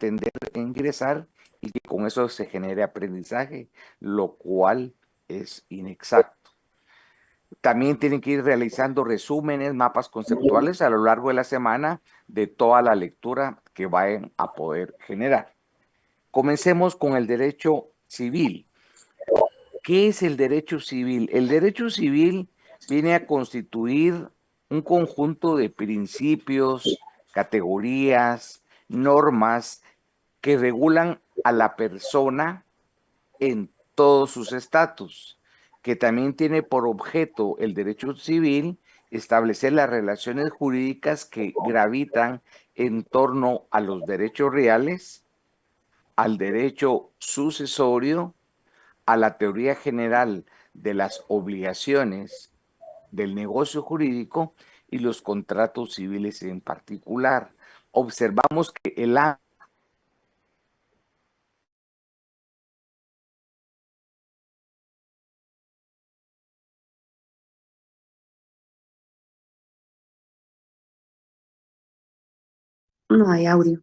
tender a ingresar y que con eso se genere aprendizaje, lo cual es inexacto. También tienen que ir realizando resúmenes, mapas conceptuales a lo largo de la semana de toda la lectura que vayan a poder generar. Comencemos con el derecho civil. ¿Qué es el derecho civil? El derecho civil viene a constituir un conjunto de principios, categorías, normas que regulan a la persona en todos sus estatus, que también tiene por objeto el derecho civil establecer las relaciones jurídicas que gravitan en torno a los derechos reales, al derecho sucesorio, a la teoría general de las obligaciones del negocio jurídico y los contratos civiles en particular. Observamos que el No hay audio.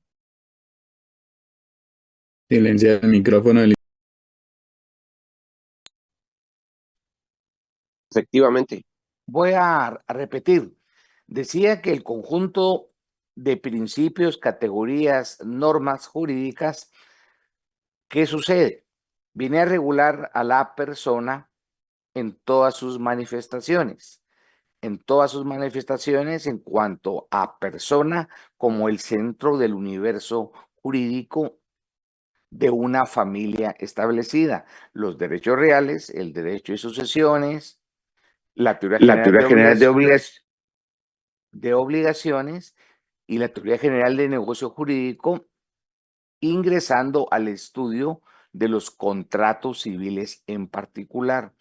Silencia el micrófono del... Efectivamente. Voy a repetir. Decía que el conjunto de principios, categorías, normas jurídicas, ¿qué sucede? Viene a regular a la persona en todas sus manifestaciones. En todas sus manifestaciones en cuanto a persona como el centro del universo jurídico de una familia establecida. Los derechos reales, el derecho de sucesiones, la teoría La general teoría general de obligaciones y la teoría general de negocio jurídico, ingresando al estudio de los contratos civiles en particular.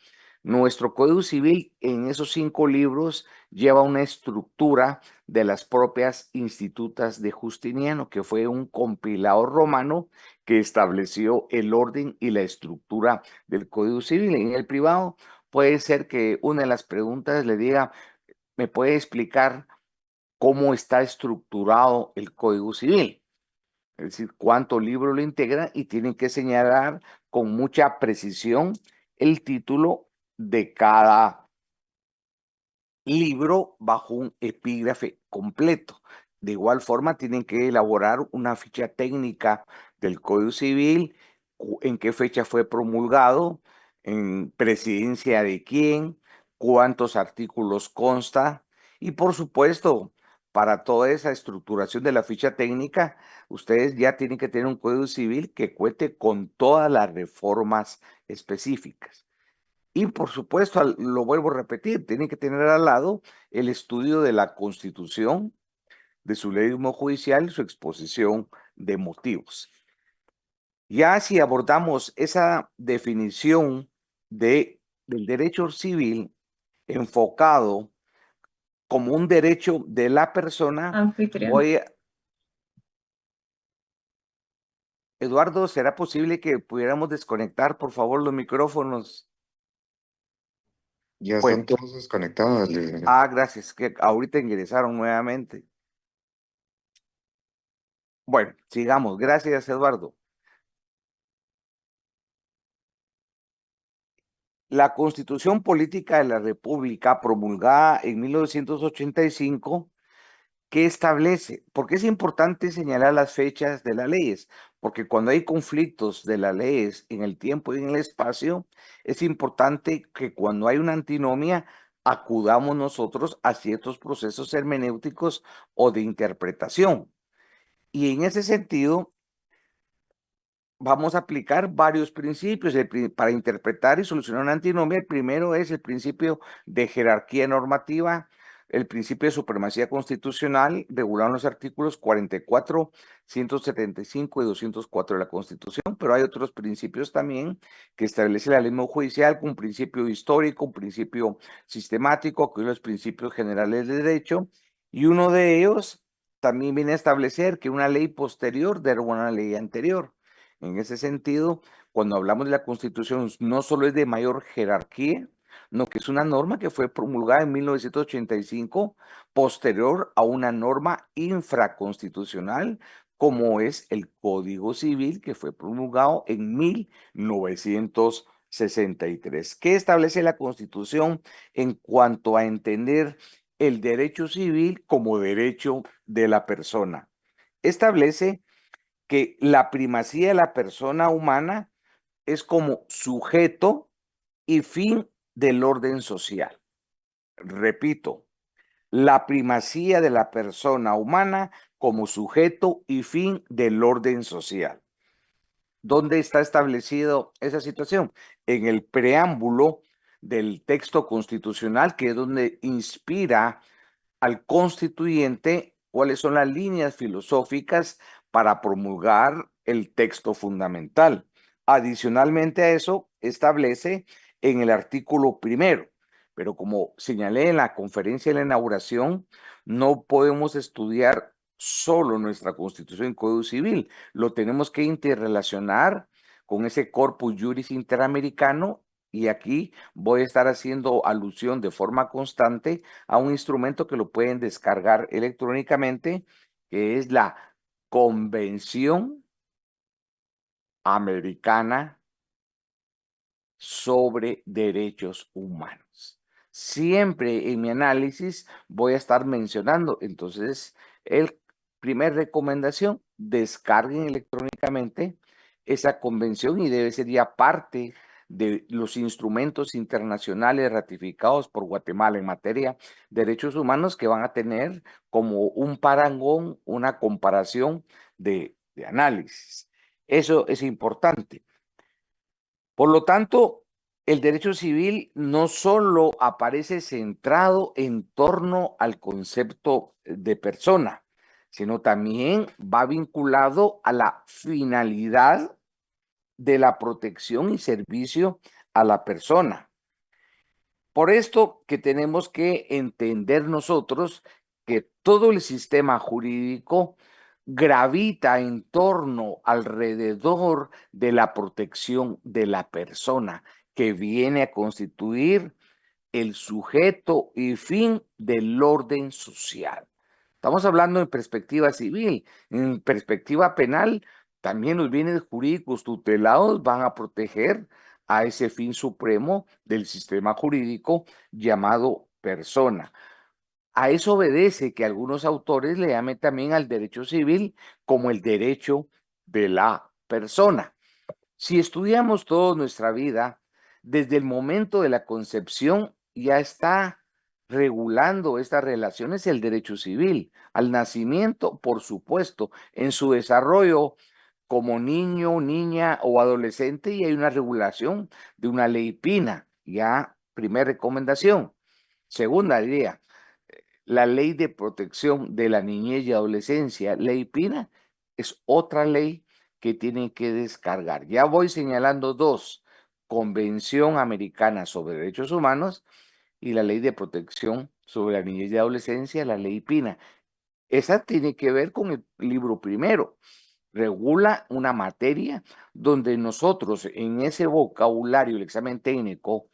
Nuestro Código Civil en esos 5 libros lleva una estructura de las propias Institutas de Justiniano, que fue un compilador romano que estableció el orden y la estructura del Código Civil. En el privado puede ser que una de las preguntas le diga, ¿me puede explicar cómo está estructurado el Código Civil? Es decir, cuánto libro lo integra y tienen que señalar con mucha precisión el título de cada libro bajo un epígrafe completo. De igual forma, tienen que elaborar una ficha técnica del Código Civil, en qué fecha fue promulgado, en presidencia de quién, cuántos artículos consta y, por supuesto, para toda esa estructuración de la ficha técnica, ustedes ya tienen que tener un Código Civil que cuente con todas las reformas específicas. Y por supuesto, lo vuelvo a repetir, tienen que tener al lado el estudio de la Constitución, de su ley judicial y su exposición de motivos. Ya si abordamos esa definición del derecho civil enfocado como un derecho de la persona, Anfitrión. Eduardo, ¿será posible que pudiéramos desconectar, por favor, los micrófonos? Ya Bueno, están todos desconectados, licenciado. gracias, que ahorita ingresaron nuevamente. Bueno, sigamos. Gracias, Eduardo. La Constitución Política de la República, promulgada en 1985, ¿qué establece? ¿Por qué es importante señalar las fechas de las leyes? Porque cuando hay conflictos de las leyes en el tiempo y en el espacio, es importante que cuando hay una antinomia, acudamos nosotros a ciertos procesos hermenéuticos o de interpretación. Y en ese sentido, vamos a aplicar varios principios para interpretar y solucionar una antinomia. El primero es el principio de jerarquía normativa, el principio de supremacía constitucional, regulado en los artículos 44, 175 y 204 de la Constitución, pero hay otros principios también que establece la ley judicial, un principio histórico, un principio sistemático, que son los principios generales de derecho, y uno de ellos también viene a establecer que una ley posterior deroga una ley anterior. En ese sentido, cuando hablamos de la Constitución, no solo es de mayor jerarquía, no, que es una norma que fue promulgada en 1985, posterior a una norma infraconstitucional como es el Código Civil, que fue promulgado en 1963. ¿Qué establece la Constitución en cuanto a entender el derecho civil como derecho de la persona? Establece que la primacía de la persona humana es como sujeto y fin del orden social. Repito, la primacía de la persona humana como sujeto y fin del orden social. ¿Dónde está establecido esa situación? En el preámbulo del texto constitucional, que es donde inspira al constituyente cuáles son las líneas filosóficas para promulgar el texto fundamental. Adicionalmente a eso, establece en el artículo primero, pero como señalé en la conferencia de la inauguración, no podemos estudiar solo nuestra Constitución y Código Civil, lo tenemos que interrelacionar con ese corpus juris interamericano, y aquí voy a estar haciendo alusión de forma constante a un instrumento que lo pueden descargar electrónicamente, que es la Convención Americana sobre Derechos Humanos. Siempre en mi análisis voy a estar mencionando, entonces, primer recomendación, descarguen electrónicamente esa convención y debe ser ya parte de los instrumentos internacionales ratificados por Guatemala en materia de derechos humanos, que van a tener como un parangón, una comparación de análisis. Eso es importante. Por lo tanto, el derecho civil no solo aparece centrado en torno al concepto de persona, sino también va vinculado a la finalidad de la protección y servicio a la persona. Por esto que tenemos que entender nosotros que todo el sistema jurídico gravita en torno, alrededor de la protección de la persona, que viene a constituir el sujeto y fin del orden social. Estamos hablando en perspectiva civil. En perspectiva penal, también los bienes jurídicos tutelados van a proteger a ese fin supremo del sistema jurídico llamado persona. A eso obedece que algunos autores le llamen también al derecho civil como el derecho de la persona. Si estudiamos toda nuestra vida, desde el momento de la concepción ya está regulando estas relaciones el derecho civil. Al nacimiento, por supuesto, en su desarrollo como niño, niña o adolescente, y hay una regulación de una ley PINA. Ya, primera recomendación. Segunda idea, la ley de protección de la niñez y adolescencia, ley PINA, es otra ley que tienen que descargar. Ya voy señalando dos: Convención Americana sobre Derechos Humanos y la Ley de Protección sobre la Niñez y Adolescencia, la Ley PINA. Esa tiene que ver con el libro primero. Regula una materia donde nosotros en ese vocabulario, el examen técnico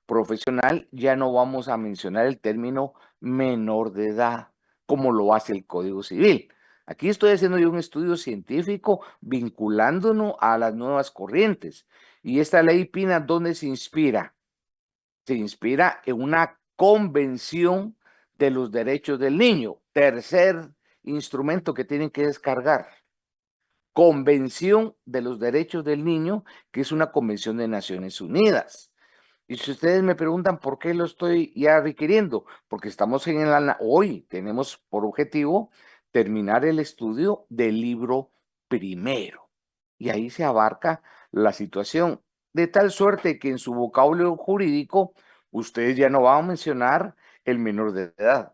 profesional, ya no vamos a mencionar el término menor de edad, como lo hace el Código Civil. Aquí estoy haciendo yo un estudio científico vinculándonos a las nuevas corrientes. Y esta ley PINA, ¿dónde se inspira? Se inspira en una convención de los derechos del niño. Tercer instrumento que tienen que descargar. Convención de los Derechos del Niño, que es una convención de Naciones Unidas. Y si ustedes me preguntan por qué lo estoy ya requiriendo, porque estamos hoy tenemos por objetivo terminar el estudio del libro primero. Y ahí se abarca la situación, de tal suerte que en su vocabulario jurídico ustedes ya no van a mencionar el menor de edad.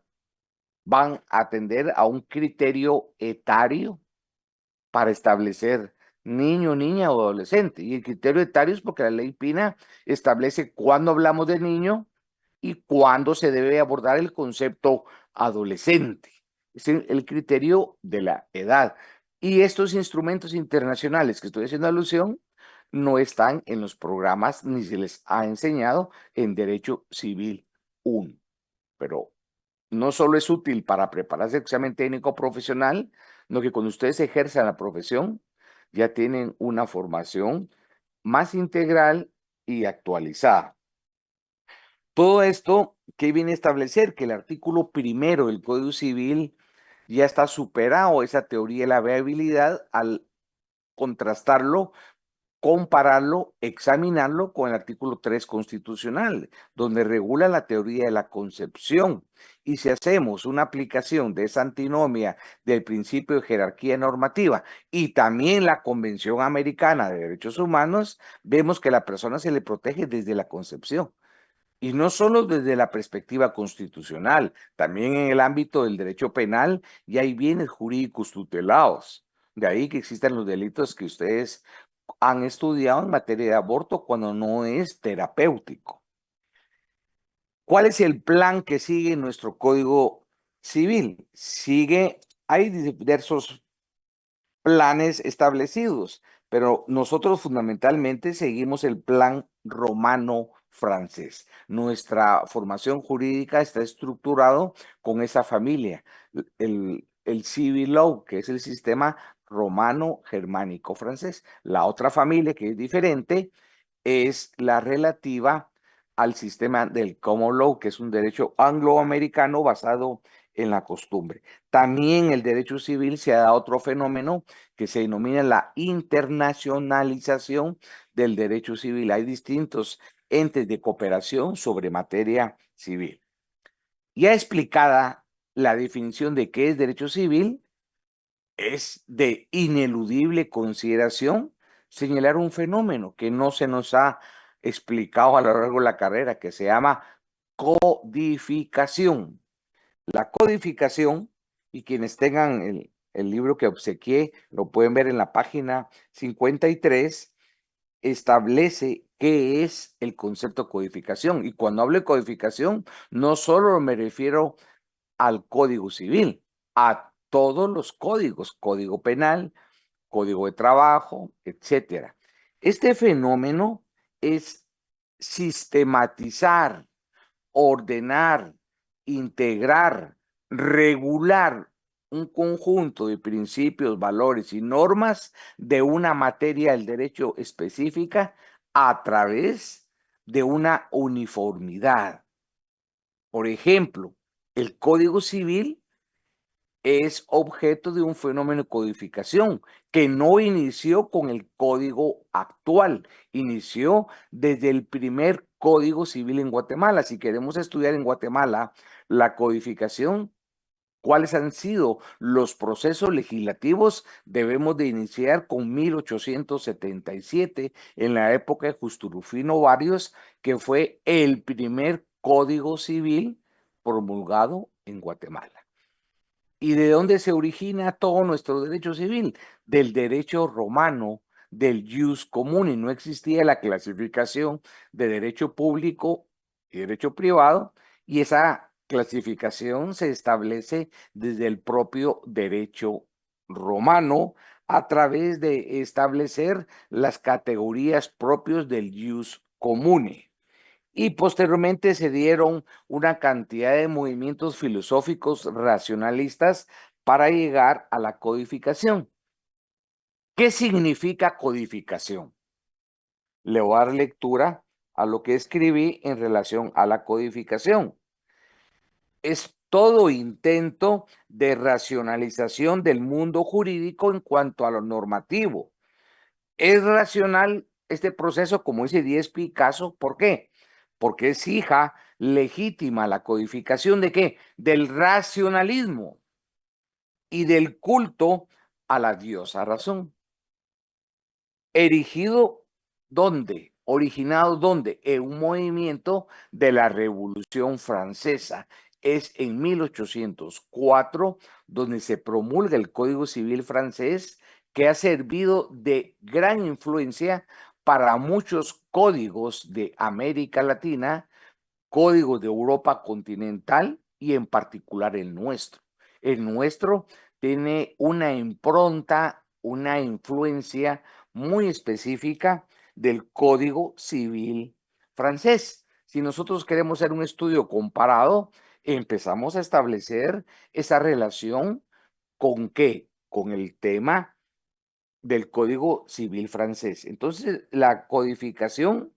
Van a atender a un criterio etario para establecer niño, niña o adolescente. Y el criterio etario es porque la ley PINA establece cuándo hablamos de niño y cuándo se debe abordar el concepto adolescente. Es el criterio de la edad. Y estos instrumentos internacionales que estoy haciendo alusión no están en los programas ni se les ha enseñado en Derecho Civil 1. Pero no solo es útil para prepararse el examen técnico profesional, no que cuando ustedes ejerzan la profesión, ya tienen una formación más integral y actualizada. Todo esto, ¿qué viene a establecer? Que el artículo primero del Código Civil ya está superado esa teoría de la viabilidad al contrastarlo, compararlo, examinarlo con el artículo 3 constitucional, donde regula la teoría de la concepción. Y si hacemos una aplicación de esa antinomia del principio de jerarquía normativa y también la Convención Americana de Derechos Humanos, vemos que a la persona se le protege desde la concepción. Y no solo desde la perspectiva constitucional, también en el ámbito del derecho penal y hay bienes jurídicos tutelados. De ahí que existan los delitos que ustedes han estudiado en materia de aborto cuando no es terapéutico. ¿Cuál es el plan que sigue nuestro Código Civil? Hay diversos planes establecidos, pero nosotros fundamentalmente seguimos el plan romano francés. Nuestra formación jurídica está estructurado con esa familia, el civil law, que es el sistema romano germánico francés. La otra familia, que es diferente, es la relativa al sistema del common law, que es un derecho angloamericano basado en la costumbre. También el derecho civil se ha dado otro fenómeno que se denomina la internacionalización del derecho civil. Hay distintos entes de cooperación sobre materia civil. Ya explicada la definición de qué es derecho civil, es de ineludible consideración señalar un fenómeno que no se nos ha explicado a lo largo de la carrera, que se llama codificación. La codificación, y quienes tengan el libro que obsequié, lo pueden ver en la página 53, establece qué es el concepto de codificación. Y cuando hablo de codificación, no solo me refiero al Código Civil, a todos los códigos, Código Penal, Código de Trabajo, etcétera. Este fenómeno es sistematizar, ordenar, integrar, regular un conjunto de principios, valores y normas de una materia del derecho específica a través de una uniformidad. Por ejemplo, el Código Civil es objeto de un fenómeno de codificación que no inició con el código actual, inició desde el primer Código Civil en Guatemala. Si queremos estudiar en Guatemala la codificación, cuáles han sido los procesos legislativos, debemos de iniciar con 1877, en la época de Justo Rufino Barrios, que fue el primer Código Civil promulgado en Guatemala. ¿Y de dónde se origina todo nuestro derecho civil? Del derecho romano, del jus comuni. No existía la clasificación de derecho público y derecho privado, y esa clasificación se establece desde el propio derecho romano a través de establecer las categorías propias del jus comuni. Y posteriormente se dieron una cantidad de movimientos filosóficos racionalistas para llegar a la codificación. ¿Qué significa codificación? Le voy a dar lectura a lo que escribí en relación a la codificación. Es todo intento de racionalización del mundo jurídico en cuanto a lo normativo. Es racional este proceso, como dice Díez Picasso, ¿por qué? Porque es hija legítima la codificación de qué? Del racionalismo y del culto a la diosa razón. Erigido, ¿dónde? Originado, ¿dónde? En un movimiento de la Revolución Francesa. Es en 1804 donde se promulga el Código Civil francés, que ha servido de gran influencia para muchos códigos de América Latina, códigos de Europa continental y en particular el nuestro. El nuestro tiene una impronta, una influencia muy específica del Código Civil francés. Si nosotros queremos hacer un estudio comparado, empezamos a establecer esa relación con qué? con el tema del Código Civil francés. Entonces, la codificación,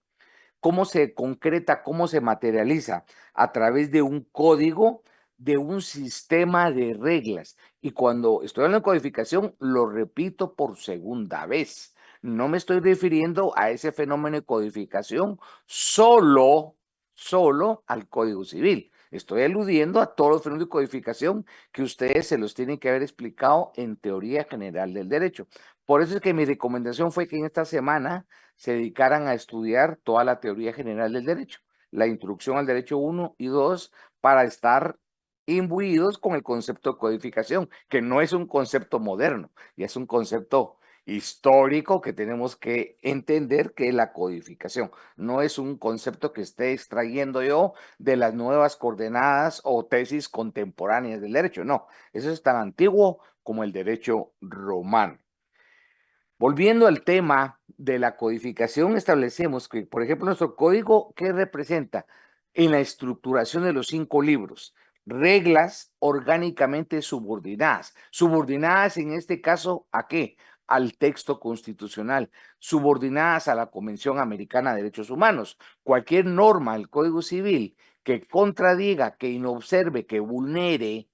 ¿cómo se concreta, cómo se materializa? A través de un código, de un sistema de reglas. Y cuando estoy hablando de codificación, lo repito por segunda vez. No me estoy refiriendo a ese fenómeno de codificación solo al Código Civil. Estoy aludiendo a todos los fenómenos de codificación que ustedes se los tienen que haber explicado en teoría general del derecho. Por eso es que mi recomendación fue que en esta semana se dedicaran a estudiar toda la teoría general del derecho, la introducción al derecho 1 y 2, para estar imbuidos con el concepto de codificación, que no es un concepto moderno, y es un concepto histórico que tenemos que entender, que es la codificación. No es un concepto que esté extrayendo yo de las nuevas coordenadas o tesis contemporáneas del derecho. No, eso es tan antiguo como el derecho romano. Volviendo al tema de la codificación, establecemos que, por ejemplo, nuestro código, ¿qué representa? En la estructuración de los 5 libros, reglas orgánicamente subordinadas. Subordinadas en este caso, ¿a qué? Al texto constitucional, subordinadas a la Convención Americana de Derechos Humanos. Cualquier norma del Código Civil que contradiga, que inobserve, que vulnere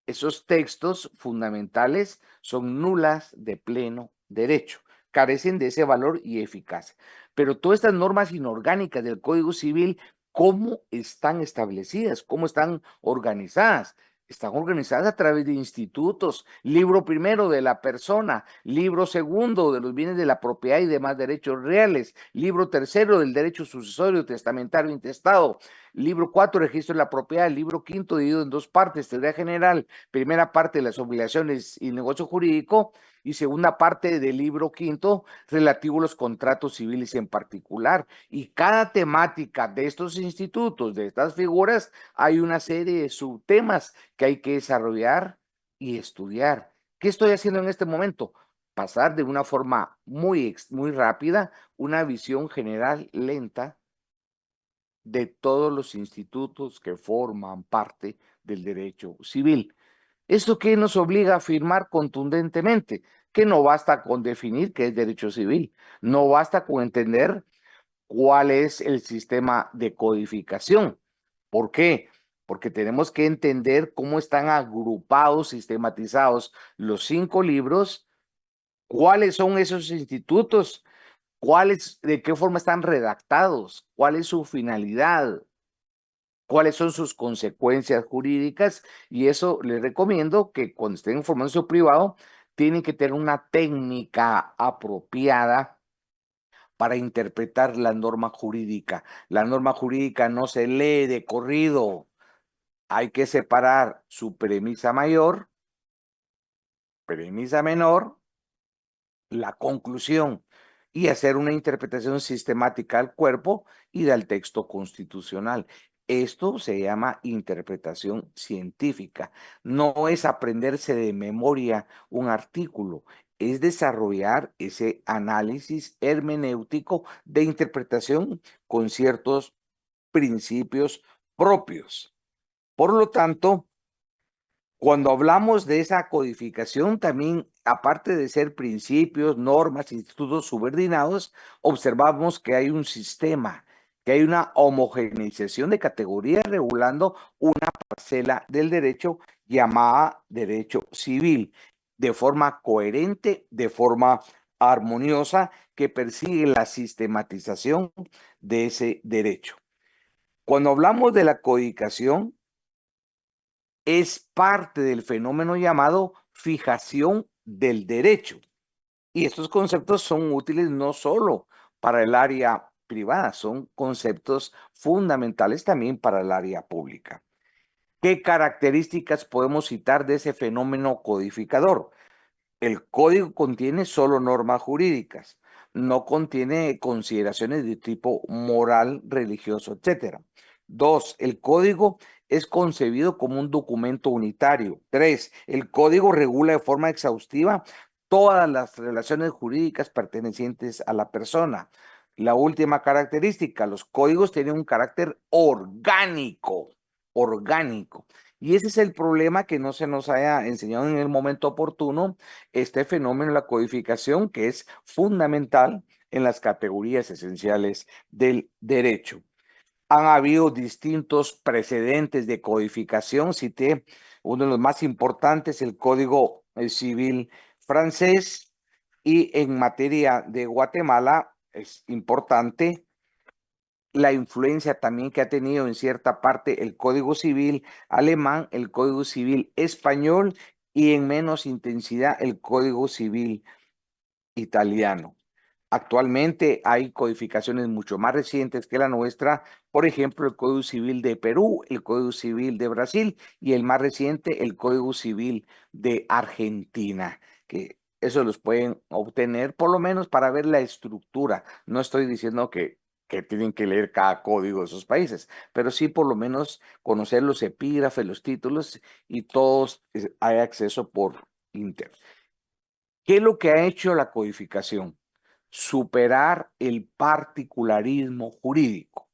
esos textos fundamentales, son nulas de pleno derecho, carecen de ese valor y eficacia. Pero todas estas normas inorgánicas del Código Civil, ¿cómo están establecidas? ¿Cómo están organizadas? Están organizadas a través de institutos: libro primero de la persona, libro segundo de los bienes de la propiedad y demás derechos reales, libro tercero del derecho sucesorio, testamentario, intestado, libro 4, registro de la propiedad, libro quinto dividido en 2 partes, teoría general, primera parte de las obligaciones y negocio jurídico, y segunda parte del libro quinto relativo a los contratos civiles en particular. Y cada temática de estos institutos, de estas figuras, hay una serie de subtemas que hay que desarrollar y estudiar. ¿Qué estoy haciendo en este momento? Pasar de una forma muy rápida una visión general lenta de todos los institutos que forman parte del derecho civil. ¿Esto qué nos obliga a afirmar contundentemente? Que no basta con definir qué es derecho civil, no basta con entender cuál es el sistema de codificación. ¿Por qué? Porque tenemos que entender cómo están agrupados, sistematizados los 5 libros, cuáles son esos institutos, de qué forma están redactados, cuál es su finalidad, cuáles son sus consecuencias jurídicas, y eso les recomiendo que cuando estén formando su privado, tienen que tener una técnica apropiada para interpretar la norma jurídica. La norma jurídica no se lee de corrido, hay que separar su premisa mayor, premisa menor, la conclusión, y hacer una interpretación sistemática al cuerpo y del texto constitucional. Esto se llama interpretación científica. No es aprenderse de memoria un artículo, es desarrollar ese análisis hermenéutico de interpretación con ciertos principios propios. Por lo tanto, cuando hablamos de esa codificación, también, aparte de ser principios, normas, institutos subordinados, observamos que hay un sistema, que hay una homogeneización de categorías regulando una parcela del derecho llamada derecho civil, de forma coherente, de forma armoniosa, que persigue la sistematización de ese derecho. Cuando hablamos de la codificación, es parte del fenómeno llamado fijación del derecho. Y estos conceptos son útiles no solo para el área privada, son conceptos fundamentales también para el área pública. ¿Qué características podemos citar de ese fenómeno codificador? El código contiene solo normas jurídicas, no contiene consideraciones de tipo moral, religioso, etc. 2, el código es concebido como un documento unitario. 3, el código regula de forma exhaustiva todas las relaciones jurídicas pertenecientes a la persona. La última característica, los códigos tienen un carácter orgánico. Y ese es el problema, que no se nos haya enseñado en el momento oportuno este fenómeno de la codificación, que es fundamental en las categorías esenciales del derecho. Han habido distintos precedentes de codificación. Cité uno de los más importantes, el Código Civil francés, y en materia de Guatemala es importante la influencia también que ha tenido en cierta parte el Código Civil alemán, el Código Civil español y en menos intensidad el Código Civil italiano. Actualmente hay codificaciones mucho más recientes que la nuestra, por ejemplo, el Código Civil de Perú, el Código Civil de Brasil y el más reciente, el Código Civil de Argentina, que eso los pueden obtener por lo menos para ver la estructura. No estoy diciendo que tienen que leer cada código de esos países, pero sí por lo menos conocer los epígrafes, los títulos, y todos hay acceso por internet. ¿Qué es lo que ha hecho la codificación? Superar el particularismo jurídico.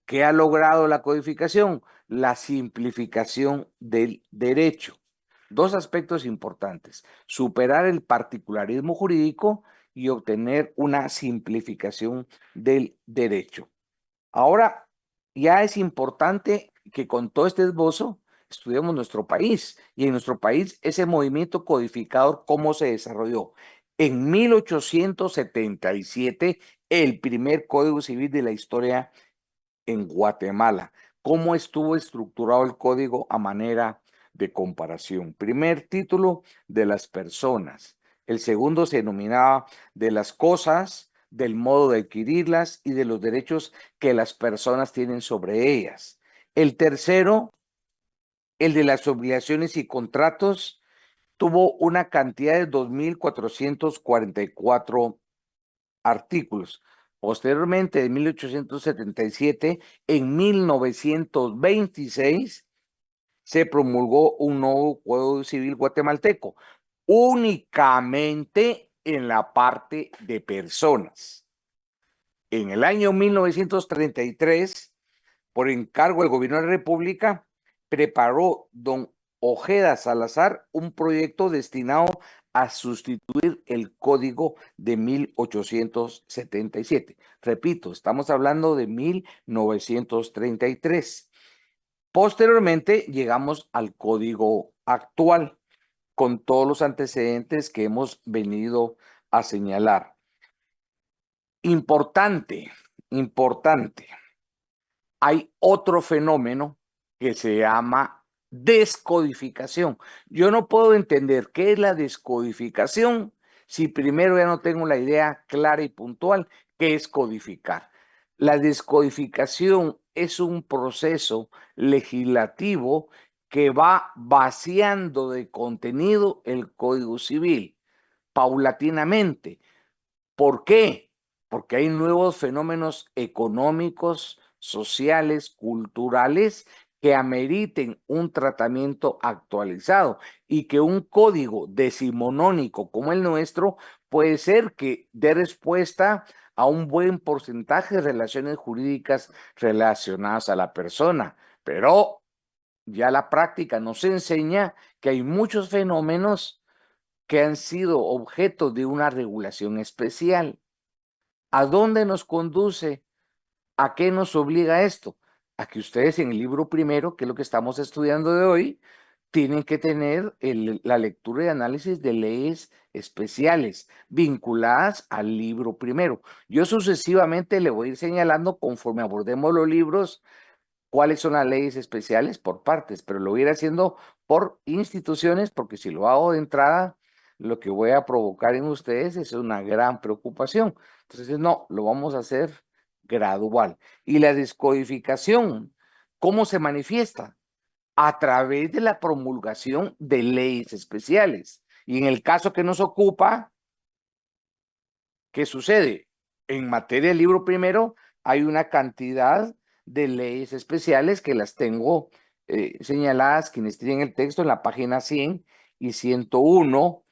¿Qué ha logrado la codificación? La simplificación del derecho. Dos aspectos importantes: superar el particularismo jurídico y obtener una simplificación del derecho. Ahora, ya es importante que con todo este esbozo estudiemos nuestro país, y en nuestro país ese movimiento codificador, ¿cómo se desarrolló? En 1877, el primer Código Civil de la historia en Guatemala. ¿Cómo estuvo estructurado el código a manera de comparación? Primer título, de las personas. El segundo se denominaba de las cosas, del modo de adquirirlas y de los derechos que las personas tienen sobre ellas. El tercero, el de las obligaciones y contratos, tuvo una cantidad de 2.444 artículos. Posteriormente, de 1877, en 1926, se promulgó un nuevo Código Civil guatemalteco, únicamente en la parte de personas. En el año 1933, por encargo del gobierno de la República, preparó don Ojeda Salazar un proyecto destinado a sustituir el Código de 1877. Repito, estamos hablando de 1933. Posteriormente llegamos al Código actual, con todos los antecedentes que hemos venido a señalar. Importante. Hay otro fenómeno que se llama descodificación. Yo no puedo entender qué es la descodificación si primero ya no tengo la idea clara y puntual qué es codificar. La descodificación es un proceso legislativo que va vaciando de contenido el Código Civil paulatinamente. ¿Por qué? Porque hay nuevos fenómenos económicos, sociales, culturales, que ameriten un tratamiento actualizado, y que un código decimonónico como el nuestro puede ser que dé respuesta a un buen porcentaje de relaciones jurídicas relacionadas a la persona. Pero ya la práctica nos enseña que hay muchos fenómenos que han sido objeto de una regulación especial. ¿A dónde nos conduce? ¿A qué nos obliga esto? A que ustedes en el libro primero, que es lo que estamos estudiando de hoy, tienen que tener la lectura y análisis de leyes especiales vinculadas al libro primero. Yo sucesivamente le voy a ir señalando, conforme abordemos los libros, cuáles son las leyes especiales por partes, pero lo voy a ir haciendo por instituciones, porque si lo hago de entrada, lo que voy a provocar en ustedes es una gran preocupación. Entonces, no, lo vamos a hacer gradual. Y la descodificación, ¿cómo se manifiesta? A través de la promulgación de leyes especiales. Y en el caso que nos ocupa, ¿qué sucede? En materia del libro primero hay una cantidad de leyes especiales que las tengo señaladas, quienes tienen el texto, en la página 100 y 101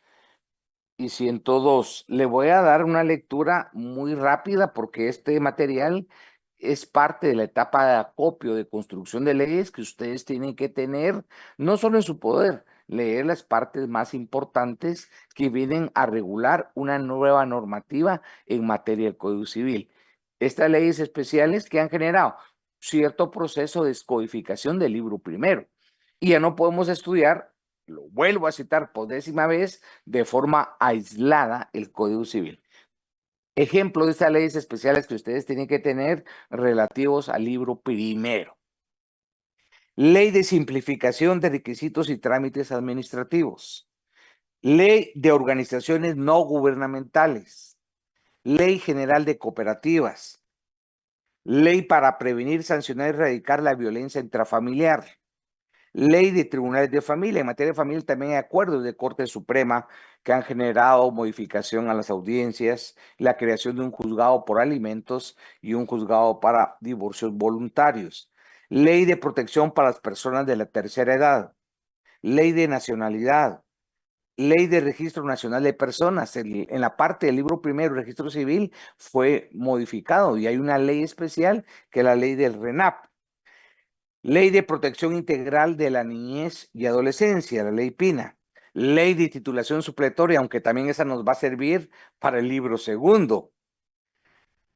y 102. Le voy a dar una lectura muy rápida porque este material es parte de la etapa de acopio, de construcción de leyes que ustedes tienen que tener, no solo en su poder, leer las partes más importantes que vienen a regular una nueva normativa en materia del Código Civil. Estas leyes especiales que han generado cierto proceso de descodificación del libro primero. Y ya no podemos estudiar, lo vuelvo a citar por 10ª vez, de forma aislada el Código Civil. Ejemplo de estas leyes especiales que ustedes tienen que tener relativos al libro primero. Ley de simplificación de requisitos y trámites administrativos. Ley de organizaciones no gubernamentales. Ley general de cooperativas. Ley para prevenir, sancionar y erradicar la violencia intrafamiliar. Ley de tribunales de familia. En materia de familia también hay acuerdos de Corte Suprema que han generado modificación a las audiencias, la creación de un juzgado por alimentos y un juzgado para divorcios voluntarios. Ley de protección para las personas de la tercera edad. Ley de nacionalidad. Ley de Registro Nacional de Personas. En la parte del libro primero, registro civil, fue modificado y hay una ley especial que es la ley del RENAP. Ley de Protección Integral de la Niñez y Adolescencia, la ley PINA. Ley de Titulación Supletoria, aunque también esa nos va a servir para el libro segundo.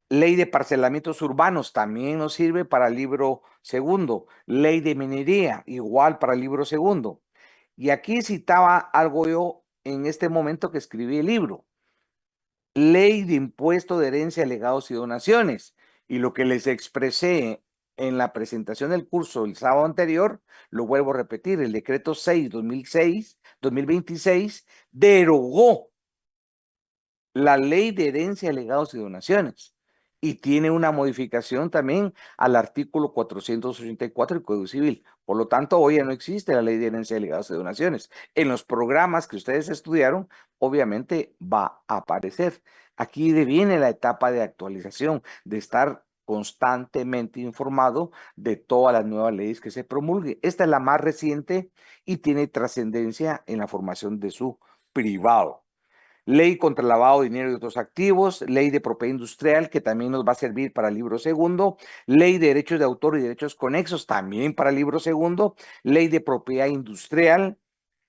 Ley de Parcelamientos Urbanos, también nos sirve para el libro segundo. Ley de Minería, igual para el libro segundo. Y aquí citaba algo yo en este momento que escribí el libro. Ley de Impuesto de Herencia, Legados y Donaciones. Y lo que les expresé en la presentación del curso el sábado anterior, lo vuelvo a repetir, el decreto 6/2026 derogó la ley de herencia, legados y donaciones y tiene una modificación también al artículo 484 del Código Civil. Por lo tanto, hoy ya no existe la ley de herencia, legados y donaciones. En los programas que ustedes estudiaron, obviamente va a aparecer. Aquí viene la etapa de actualización, de estar constantemente informado de todas las nuevas leyes que se promulguen. Esta es la más reciente y tiene trascendencia en la formación de su privado. Ley contra el lavado de dinero y otros activos, ley de propiedad industrial, que también nos va a servir para el libro segundo, ley de derechos de autor y derechos conexos, también para el libro segundo, ley de propiedad industrial,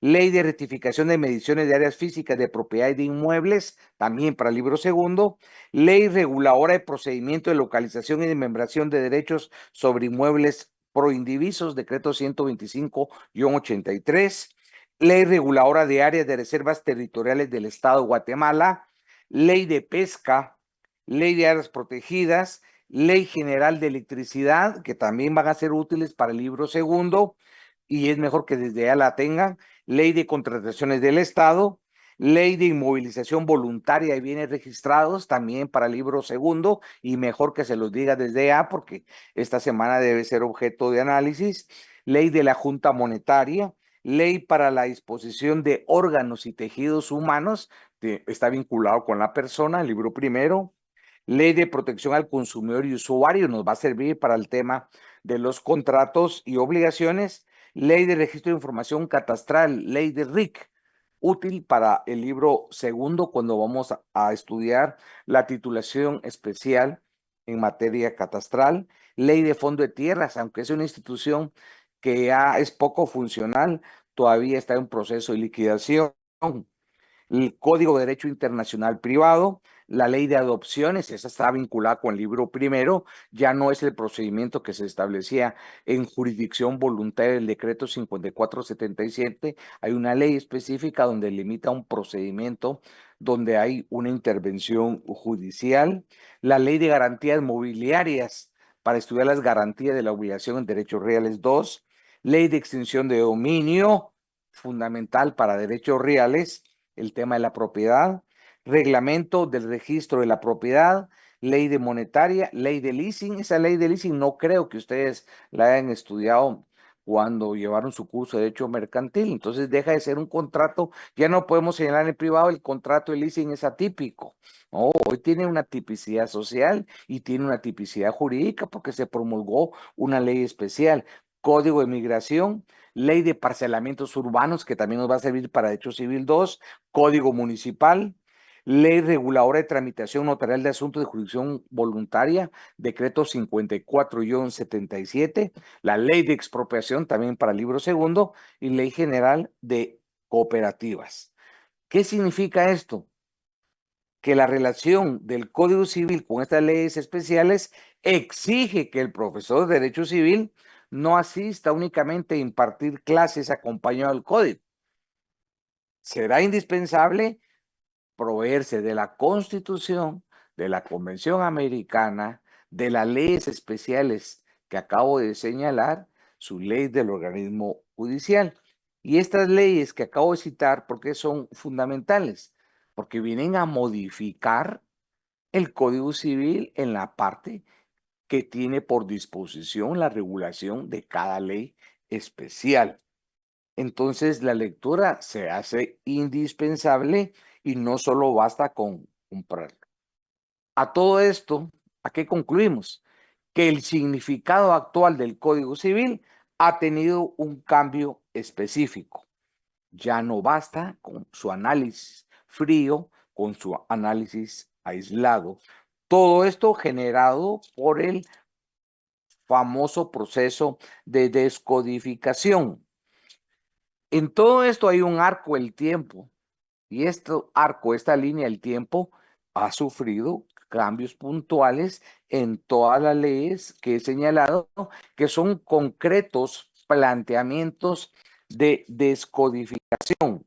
ley de rectificación de mediciones de áreas físicas de propiedad y de inmuebles, también para el libro segundo, ley reguladora de procedimiento de localización y de membración de derechos sobre inmuebles proindivisos, decreto 125-83, ley reguladora de áreas de reservas territoriales del Estado de Guatemala, ley de pesca, ley de áreas protegidas, ley general de electricidad, que también van a ser útiles para el libro segundo, y es mejor que desde ya la tengan, ley de contrataciones del Estado, ley de inmovilización voluntaria de bienes registrados, también para el libro segundo, y mejor que se los diga desde ya, porque esta semana debe ser objeto de análisis, ley de la Junta Monetaria, ley para la disposición de órganos y tejidos humanos, está vinculado con la persona, el libro primero. Ley de protección al consumidor y usuario, nos va a servir para el tema de los contratos y obligaciones. Ley de registro de información catastral, ley de RIC, útil para el libro segundo cuando vamos a estudiar la titulación especial en materia catastral. Ley de fondo de tierras, aunque es una institución que ya es poco funcional, todavía está en proceso de liquidación. El Código de Derecho Internacional Privado, la ley de adopciones, esa está vinculada con el libro primero, ya no es el procedimiento que se establecía en jurisdicción voluntaria del decreto 5477, hay una ley específica donde limita un procedimiento donde hay una intervención judicial, la ley de garantías mobiliarias para estudiar las garantías de la obligación en derechos reales 2, ley de extinción de dominio, fundamental para derechos reales, el tema de la propiedad, reglamento del registro de la propiedad, ley de monetaria, ley de leasing. Esa ley de leasing no creo que ustedes la hayan estudiado cuando llevaron su curso de derecho mercantil. Entonces deja de ser un contrato, ya no podemos señalar en el privado, el contrato de leasing es atípico. No, hoy tiene una tipicidad social y tiene una tipicidad jurídica porque se promulgó una ley especial. Código de Migración, ley de parcelamientos urbanos, que también nos va a servir para Derecho Civil 2, Código Municipal, Ley Reguladora de Tramitación Notarial de Asuntos de Jurisdicción Voluntaria, Decreto 54-77, la Ley de Expropiación también para Libro Segundo y Ley General de Cooperativas. ¿Qué significa esto? Que la relación del Código Civil con estas leyes especiales exige que el profesor de Derecho Civil no asista únicamente a impartir clases acompañado del código. Será indispensable proveerse de la Constitución, de la Convención Americana, de las leyes especiales que acabo de señalar, su ley del organismo judicial. Y estas leyes que acabo de citar, ¿por qué son fundamentales? Porque vienen a modificar el Código Civil en la parte que tiene por disposición la regulación de cada ley especial. Entonces la lectura se hace indispensable y no solo basta con comprarlo. A todo esto, ¿a qué concluimos? Que el significado actual del Código Civil ha tenido un cambio específico. Ya no basta con su análisis frío, con su análisis aislado. Todo esto generado por el famoso proceso de descodificación. En todo esto hay un arco del tiempo y este arco, esta línea del tiempo ha sufrido cambios puntuales en todas las leyes que he señalado, que son concretos planteamientos de descodificación.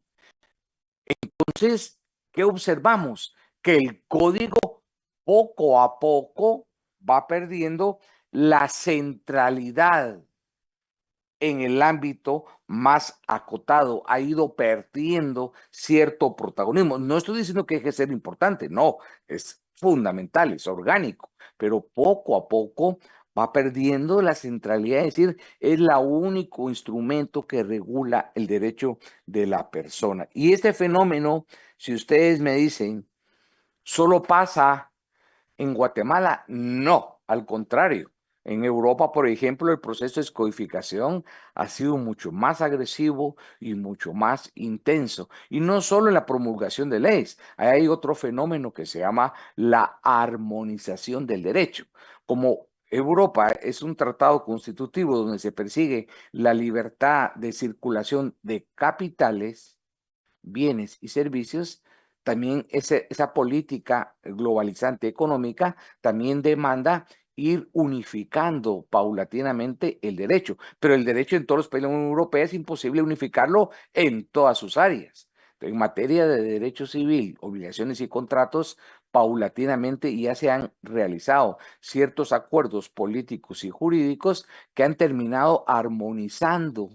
Entonces, ¿qué observamos? Que el código poco a poco va perdiendo la centralidad en el ámbito más acotado, ha ido perdiendo cierto protagonismo. No estoy diciendo que deje de ser importante, no, es fundamental, es orgánico, pero poco a poco va perdiendo la centralidad, es decir, es el único instrumento que regula el derecho de la persona. Y este fenómeno, si ustedes me dicen, solo pasa en Guatemala, no, al contrario. En Europa, por ejemplo, el proceso de descodificación ha sido mucho más agresivo y mucho más intenso. Y no solo en la promulgación de leyes, hay otro fenómeno que se llama la armonización del derecho. Como Europa es un tratado constitutivo donde se persigue la libertad de circulación de capitales, bienes y servicios, también esa política globalizante económica también demanda ir unificando paulatinamente el derecho, pero el derecho en todos los países de la Unión Europea es imposible unificarlo en todas sus áreas. En materia de derecho civil, obligaciones y contratos, paulatinamente ya se han realizado ciertos acuerdos políticos y jurídicos que han terminado armonizando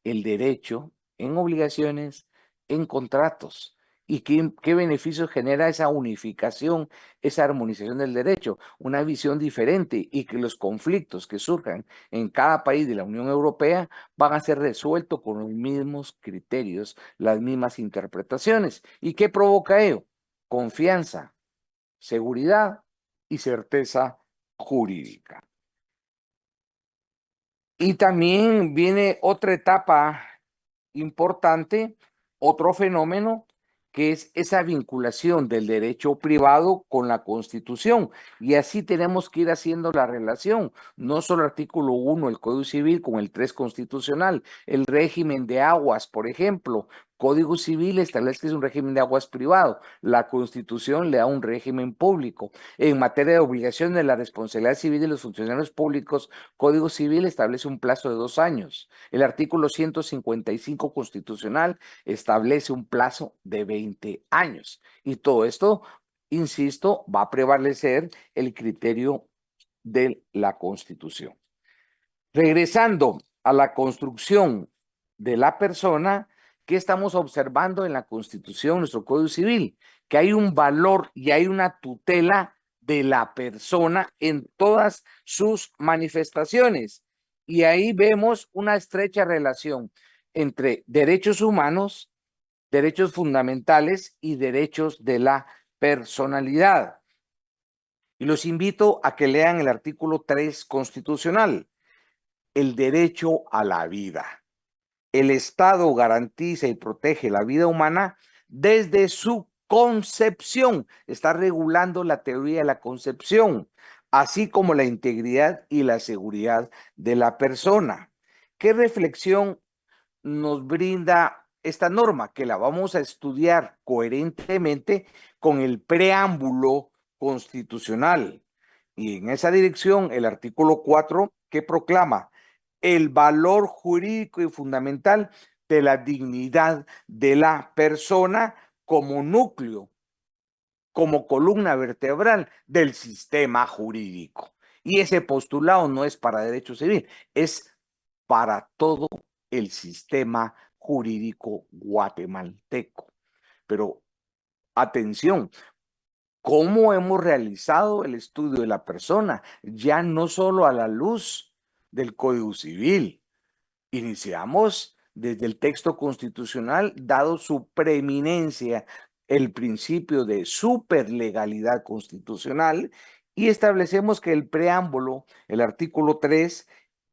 el derecho en obligaciones, en contratos. ¿Y qué beneficios genera esa unificación, esa armonización del derecho? Una visión diferente y que los conflictos que surjan en cada país de la Unión Europea van a ser resueltos con los mismos criterios, las mismas interpretaciones. ¿Y qué provoca ello? Confianza, seguridad y certeza jurídica. Y también viene otra etapa importante, otro fenómeno, que es esa vinculación del derecho privado con la Constitución. Y así tenemos que ir haciendo la relación, no solo el artículo 1 del Código Civil con el 3 constitucional, el régimen de aguas, por ejemplo. Código Civil establece que es un régimen de aguas privado, la Constitución le da un régimen público. En materia de obligaciones de la responsabilidad civil de los funcionarios públicos, Código Civil establece un plazo de 2 años. El artículo 155 constitucional establece un plazo de 20 años. Y todo esto, insisto, va a prevalecer el criterio de la Constitución. Regresando a la construcción de la persona, ¿qué estamos observando en la Constitución, nuestro Código Civil? Que hay un valor y hay una tutela de la persona en todas sus manifestaciones. Y ahí vemos una estrecha relación entre derechos humanos, derechos fundamentales y derechos de la personalidad. Y los invito a que lean el artículo 3 constitucional, el derecho a la vida. El Estado garantiza y protege la vida humana desde su concepción, está regulando la teoría de la concepción, así como la integridad y la seguridad de la persona. ¿Qué reflexión nos brinda esta norma? Que la vamos a estudiar coherentemente con el preámbulo constitucional. Y en esa dirección, el artículo 4, que proclama el valor jurídico y fundamental de la dignidad de la persona como núcleo, como columna vertebral del sistema jurídico. Y ese postulado no es para derecho civil, es para todo el sistema jurídico guatemalteco. Pero atención, ¿cómo hemos realizado el estudio de la persona? Ya no solo a la luz del Código Civil. Iniciamos desde el texto constitucional, dado su preeminencia, el principio de superlegalidad constitucional, y establecemos que el preámbulo, el artículo 3,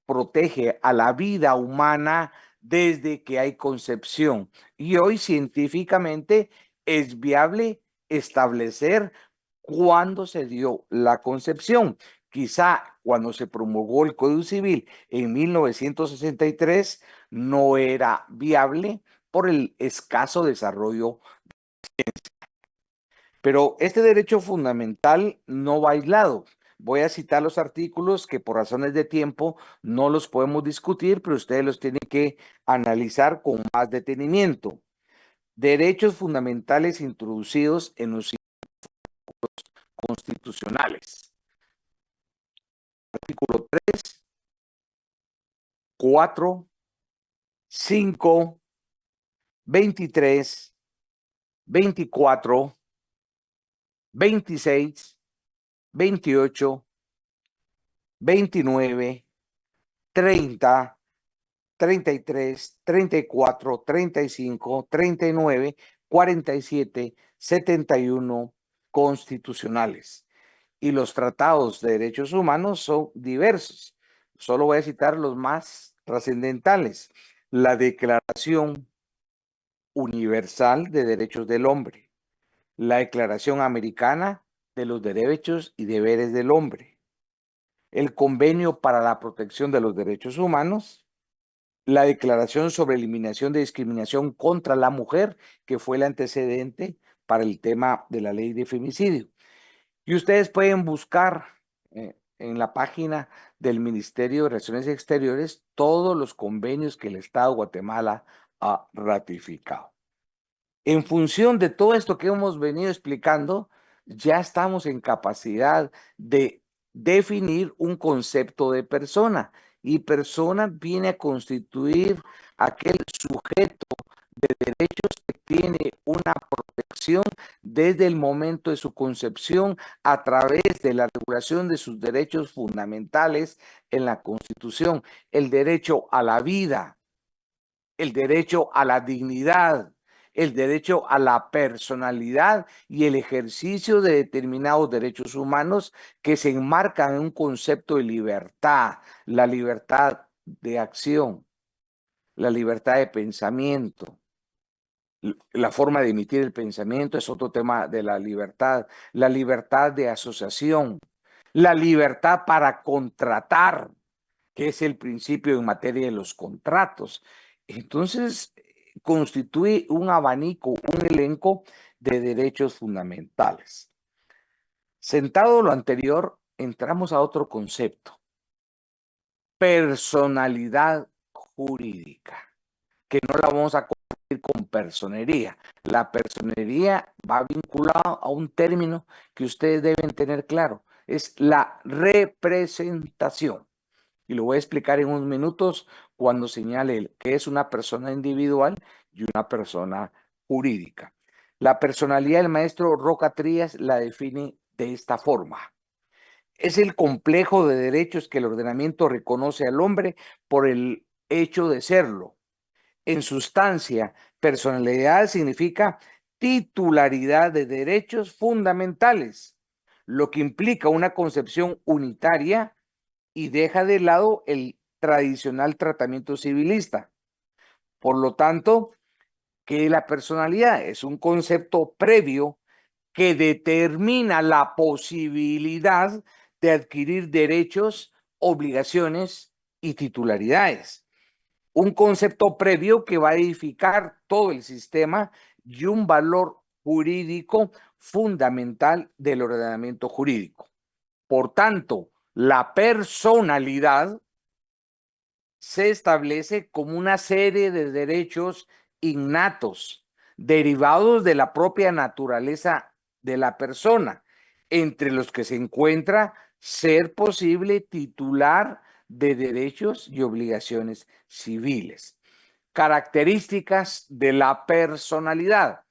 protege a la vida humana desde que hay concepción. Y hoy científicamente es viable establecer cuándo se dio la concepción. Quizá cuando se promulgó el Código Civil en 1963 no era viable por el escaso desarrollo. Pero este derecho fundamental no va aislado. Voy a citar los artículos que por razones de tiempo no los podemos discutir, pero ustedes los tienen que analizar con más detenimiento. Derechos fundamentales introducidos en los constitucionales. Artículo 3, 4, 5, 23, 24, 26, 28, 29, 30, 33, 34, 35, 39, 47, 71 constitucionales. Y los tratados de derechos humanos son diversos. Solo voy a citar los más trascendentales. La Declaración Universal de Derechos del Hombre, la Declaración Americana de los Derechos y Deberes del Hombre, el Convenio para la Protección de los Derechos Humanos, la Declaración sobre Eliminación de Discriminación contra la Mujer, que fue el antecedente para el tema de la ley de femicidio. Y ustedes pueden buscar en la página del Ministerio de Relaciones Exteriores todos los convenios que el Estado de Guatemala ha ratificado. En función de todo esto que hemos venido explicando, ya estamos en capacidad de definir un concepto de persona. Y persona viene a constituir aquel sujeto de derechos que tiene una protección desde el momento de su concepción a través de la regulación de sus derechos fundamentales en la Constitución. El derecho a la vida, el derecho a la dignidad, el derecho a la personalidad y el ejercicio de determinados derechos humanos que se enmarcan en un concepto de libertad, la libertad de acción, la libertad de pensamiento. La forma de emitir el pensamiento es otro tema de la libertad de asociación, la libertad para contratar, que es el principio en materia de los contratos. Entonces, constituye un abanico, un elenco de derechos fundamentales. Sentado lo anterior, entramos a otro concepto: personalidad jurídica, que no la vamos a confundir con personería. La personería va vinculada a un término que ustedes deben tener claro, es la representación. Y lo voy a explicar en unos minutos cuando señale qué es una persona individual y una persona jurídica. La personalidad del maestro Roca Trías la define de esta forma: es el complejo de derechos que el ordenamiento reconoce al hombre por el hecho de serlo. En sustancia, personalidad significa titularidad de derechos fundamentales, lo que implica una concepción unitaria y deja de lado el tradicional tratamiento civilista. Por lo tanto, ¿Qué es la personalidad? Es un concepto previo que determina la posibilidad de adquirir derechos, obligaciones y titularidades. Un concepto previo que va a edificar todo el sistema y un valor jurídico fundamental del ordenamiento jurídico. Por tanto, la personalidad se establece como una serie de derechos innatos, derivados de la propia naturaleza de la persona, entre los que se encuentra ser posible titular de derechos y obligaciones civiles. Características de la personalidad.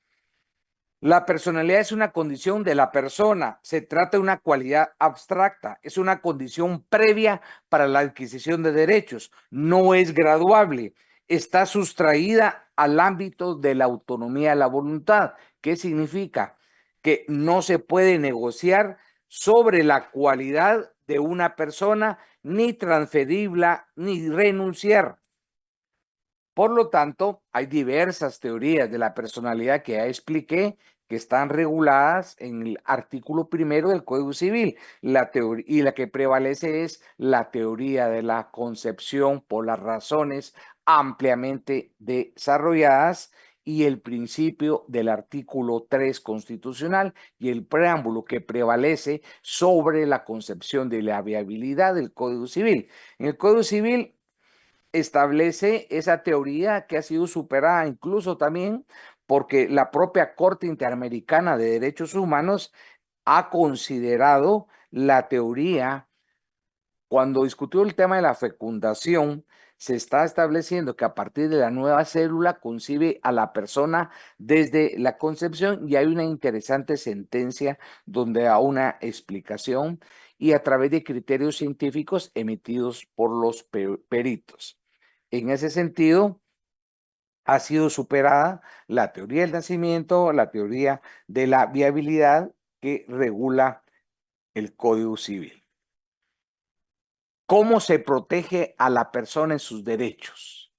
La personalidad es una condición de la persona, se trata de una cualidad abstracta, es una condición previa para la adquisición de derechos, no es graduable, está sustraída al ámbito de la autonomía de la voluntad. ¿Qué significa? Que no se puede negociar sobre la cualidad de una persona, ni transferirla, ni renunciar. Por lo tanto, hay diversas teorías de la personalidad que ya expliqué que están reguladas en el artículo 1 del Código Civil. Y la que prevalece es la teoría de la concepción por las razones ampliamente desarrolladas y el principio del artículo 3 constitucional y el preámbulo que prevalece sobre la concepción de la viabilidad del Código Civil. En el Código Civil establece esa teoría que ha sido superada incluso también porque la propia Corte Interamericana de Derechos Humanos ha considerado la teoría. Cuando discutió el tema de la fecundación, se está estableciendo que a partir de la nueva célula concibe a la persona desde la concepción, y hay una interesante sentencia donde da una explicación y a través de criterios científicos emitidos por los peritos. En ese sentido, ha sido superada la teoría del nacimiento, la teoría de la viabilidad que regula el Código Civil. ¿Cómo se protege a la persona en sus derechos?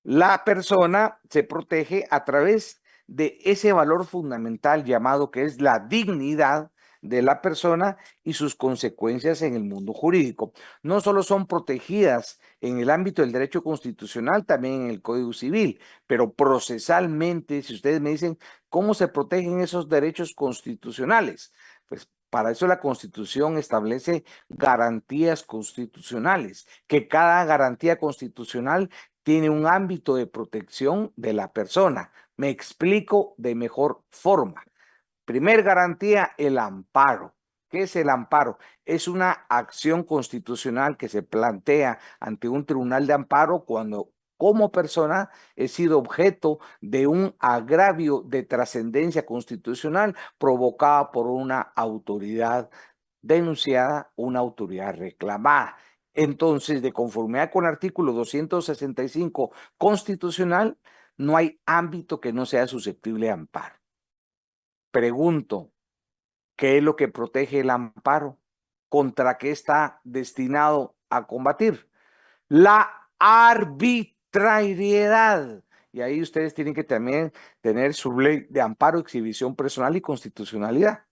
La persona se protege a través de ese valor fundamental llamado que es la dignidad de la persona y sus consecuencias en el mundo jurídico. No solo son protegidas en el ámbito del derecho constitucional, también en el Código Civil, pero procesalmente, si ustedes me dicen, ¿cómo se protegen esos derechos constitucionales? Pues para eso la Constitución establece garantías constitucionales, que cada garantía constitucional tiene un ámbito de protección de la persona. Me explico de mejor forma. Primer garantía, el amparo. ¿Qué es el amparo? Es una acción constitucional que se plantea ante un tribunal de amparo cuando como persona he sido objeto de un agravio de trascendencia constitucional provocada por una autoridad denunciada, una autoridad reclamada. Entonces, de conformidad con el artículo 265 constitucional, no hay ámbito que no sea susceptible de amparo. Pregunto, ¿qué es lo que protege el amparo? ¿Contra qué está destinado a combatir? La arbitrariedad. Y ahí ustedes tienen que también tener su ley de amparo, exhibición personal y constitucionalidad.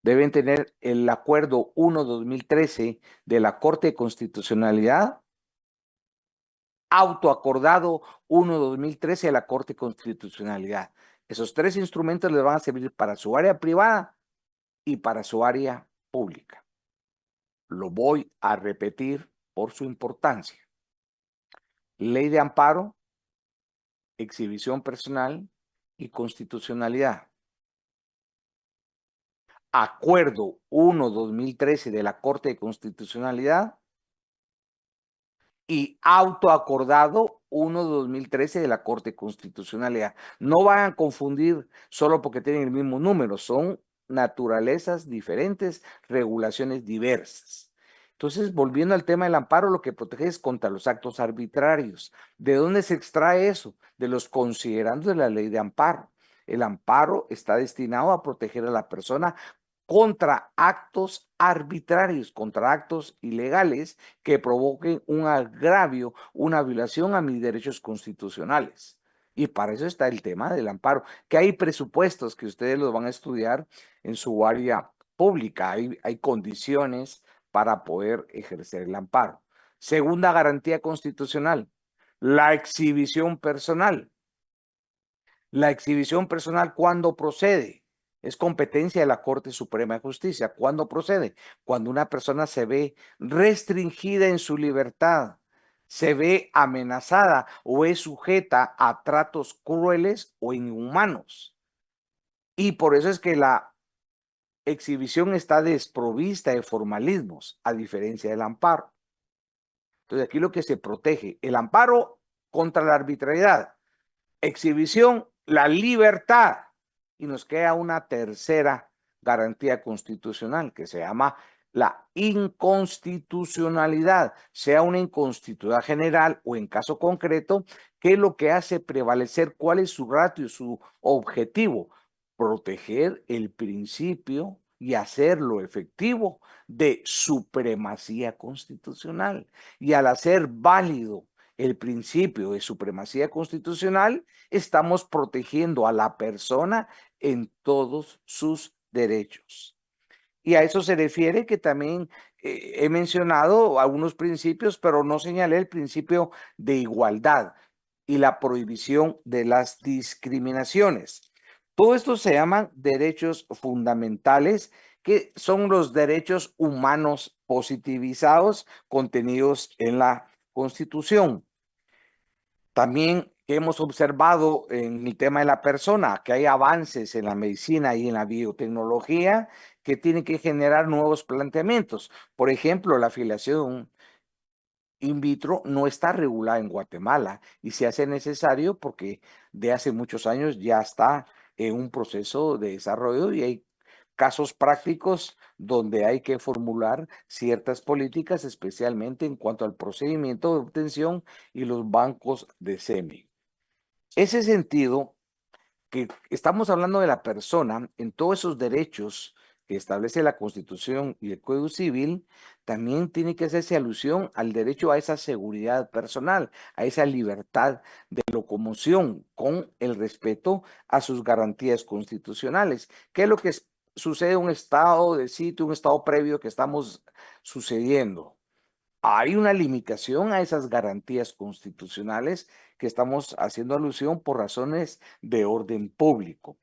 Deben tener el acuerdo 1/2013 de la Corte de Constitucionalidad, autoacordado 1/2013 de la Corte de Constitucionalidad. Esos tres instrumentos les van a servir para su área privada y para su área pública. Lo voy a repetir por su importancia. Ley de amparo, exhibición personal y constitucionalidad. Acuerdo 1/2013 de la Corte de Constitucionalidad y autoacordado 1/2013 de la Corte de Constitucionalidad. No van a confundir solo porque tienen el mismo número, son naturalezas diferentes, regulaciones diversas. Entonces, volviendo al tema del amparo, lo que protege es contra los actos arbitrarios. ¿De dónde se extrae eso? De los considerandos de la ley de amparo. El amparo está destinado a proteger a la persona contra actos arbitrarios, contra actos ilegales que provoquen un agravio, una violación a mis derechos constitucionales. Y para eso está el tema del amparo, que hay presupuestos que ustedes los van a estudiar en su área pública, hay condiciones para poder ejercer el amparo. Segunda garantía constitucional, la exhibición personal. La exhibición personal, ¿cuándo procede? Es competencia de la Corte Suprema de Justicia. ¿Cuándo procede? Cuando una persona se ve restringida en su libertad, se ve amenazada o es sujeta a tratos crueles o inhumanos. Y por eso es que la exhibición está desprovista de formalismos, a diferencia del amparo. Entonces aquí lo que se protege, el amparo contra la arbitrariedad, exhibición, la libertad. Y nos queda una tercera garantía constitucional que se llama la inconstitucionalidad, sea una inconstitucionalidad general o en caso concreto, ¿qué es lo que hace prevalecer? ¿Cuál es su ratio, su objetivo? Proteger el principio y hacerlo efectivo de supremacía constitucional. Y al hacer válido el principio de supremacía constitucional, estamos protegiendo a la persona en todos sus derechos. Y a eso se refiere que también he mencionado algunos principios, pero no señalé el principio de igualdad y la prohibición de las discriminaciones. Todo esto se llaman derechos fundamentales, que son los derechos humanos positivizados contenidos en la Constitución. También hemos observado en el tema de la persona que hay avances en la medicina y en la biotecnología que tienen que generar nuevos planteamientos. Por ejemplo, la filiación in vitro no está regulada en Guatemala y se hace necesario porque de hace muchos años ya está en un proceso de desarrollo y hay casos prácticos donde hay que formular ciertas políticas, especialmente en cuanto al procedimiento de obtención y los bancos de semen. Ese sentido, que estamos hablando de la persona en todos esos derechos que establece la Constitución y el Código Civil, también tiene que hacerse alusión al derecho a esa seguridad personal, a esa libertad de locomoción con el respeto a sus garantías constitucionales. ¿Qué es lo que sucede en un estado de sitio, un estado previo que estamos sucediendo? Hay una limitación a esas garantías constitucionales que estamos haciendo alusión por razones de orden público.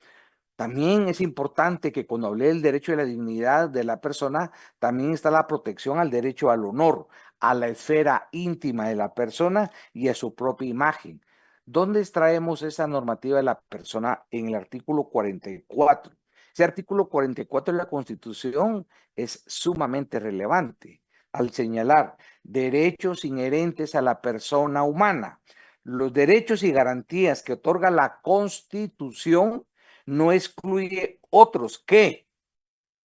También es importante que cuando hablé del derecho de la dignidad de la persona, también está la protección al derecho al honor, a la esfera íntima de la persona y a su propia imagen. ¿Dónde extraemos esa normativa de la persona? En el artículo 44. Ese artículo 44 de la Constitución es sumamente relevante al señalar derechos inherentes a la persona humana. Los derechos y garantías que otorga la Constitución no excluye otros que,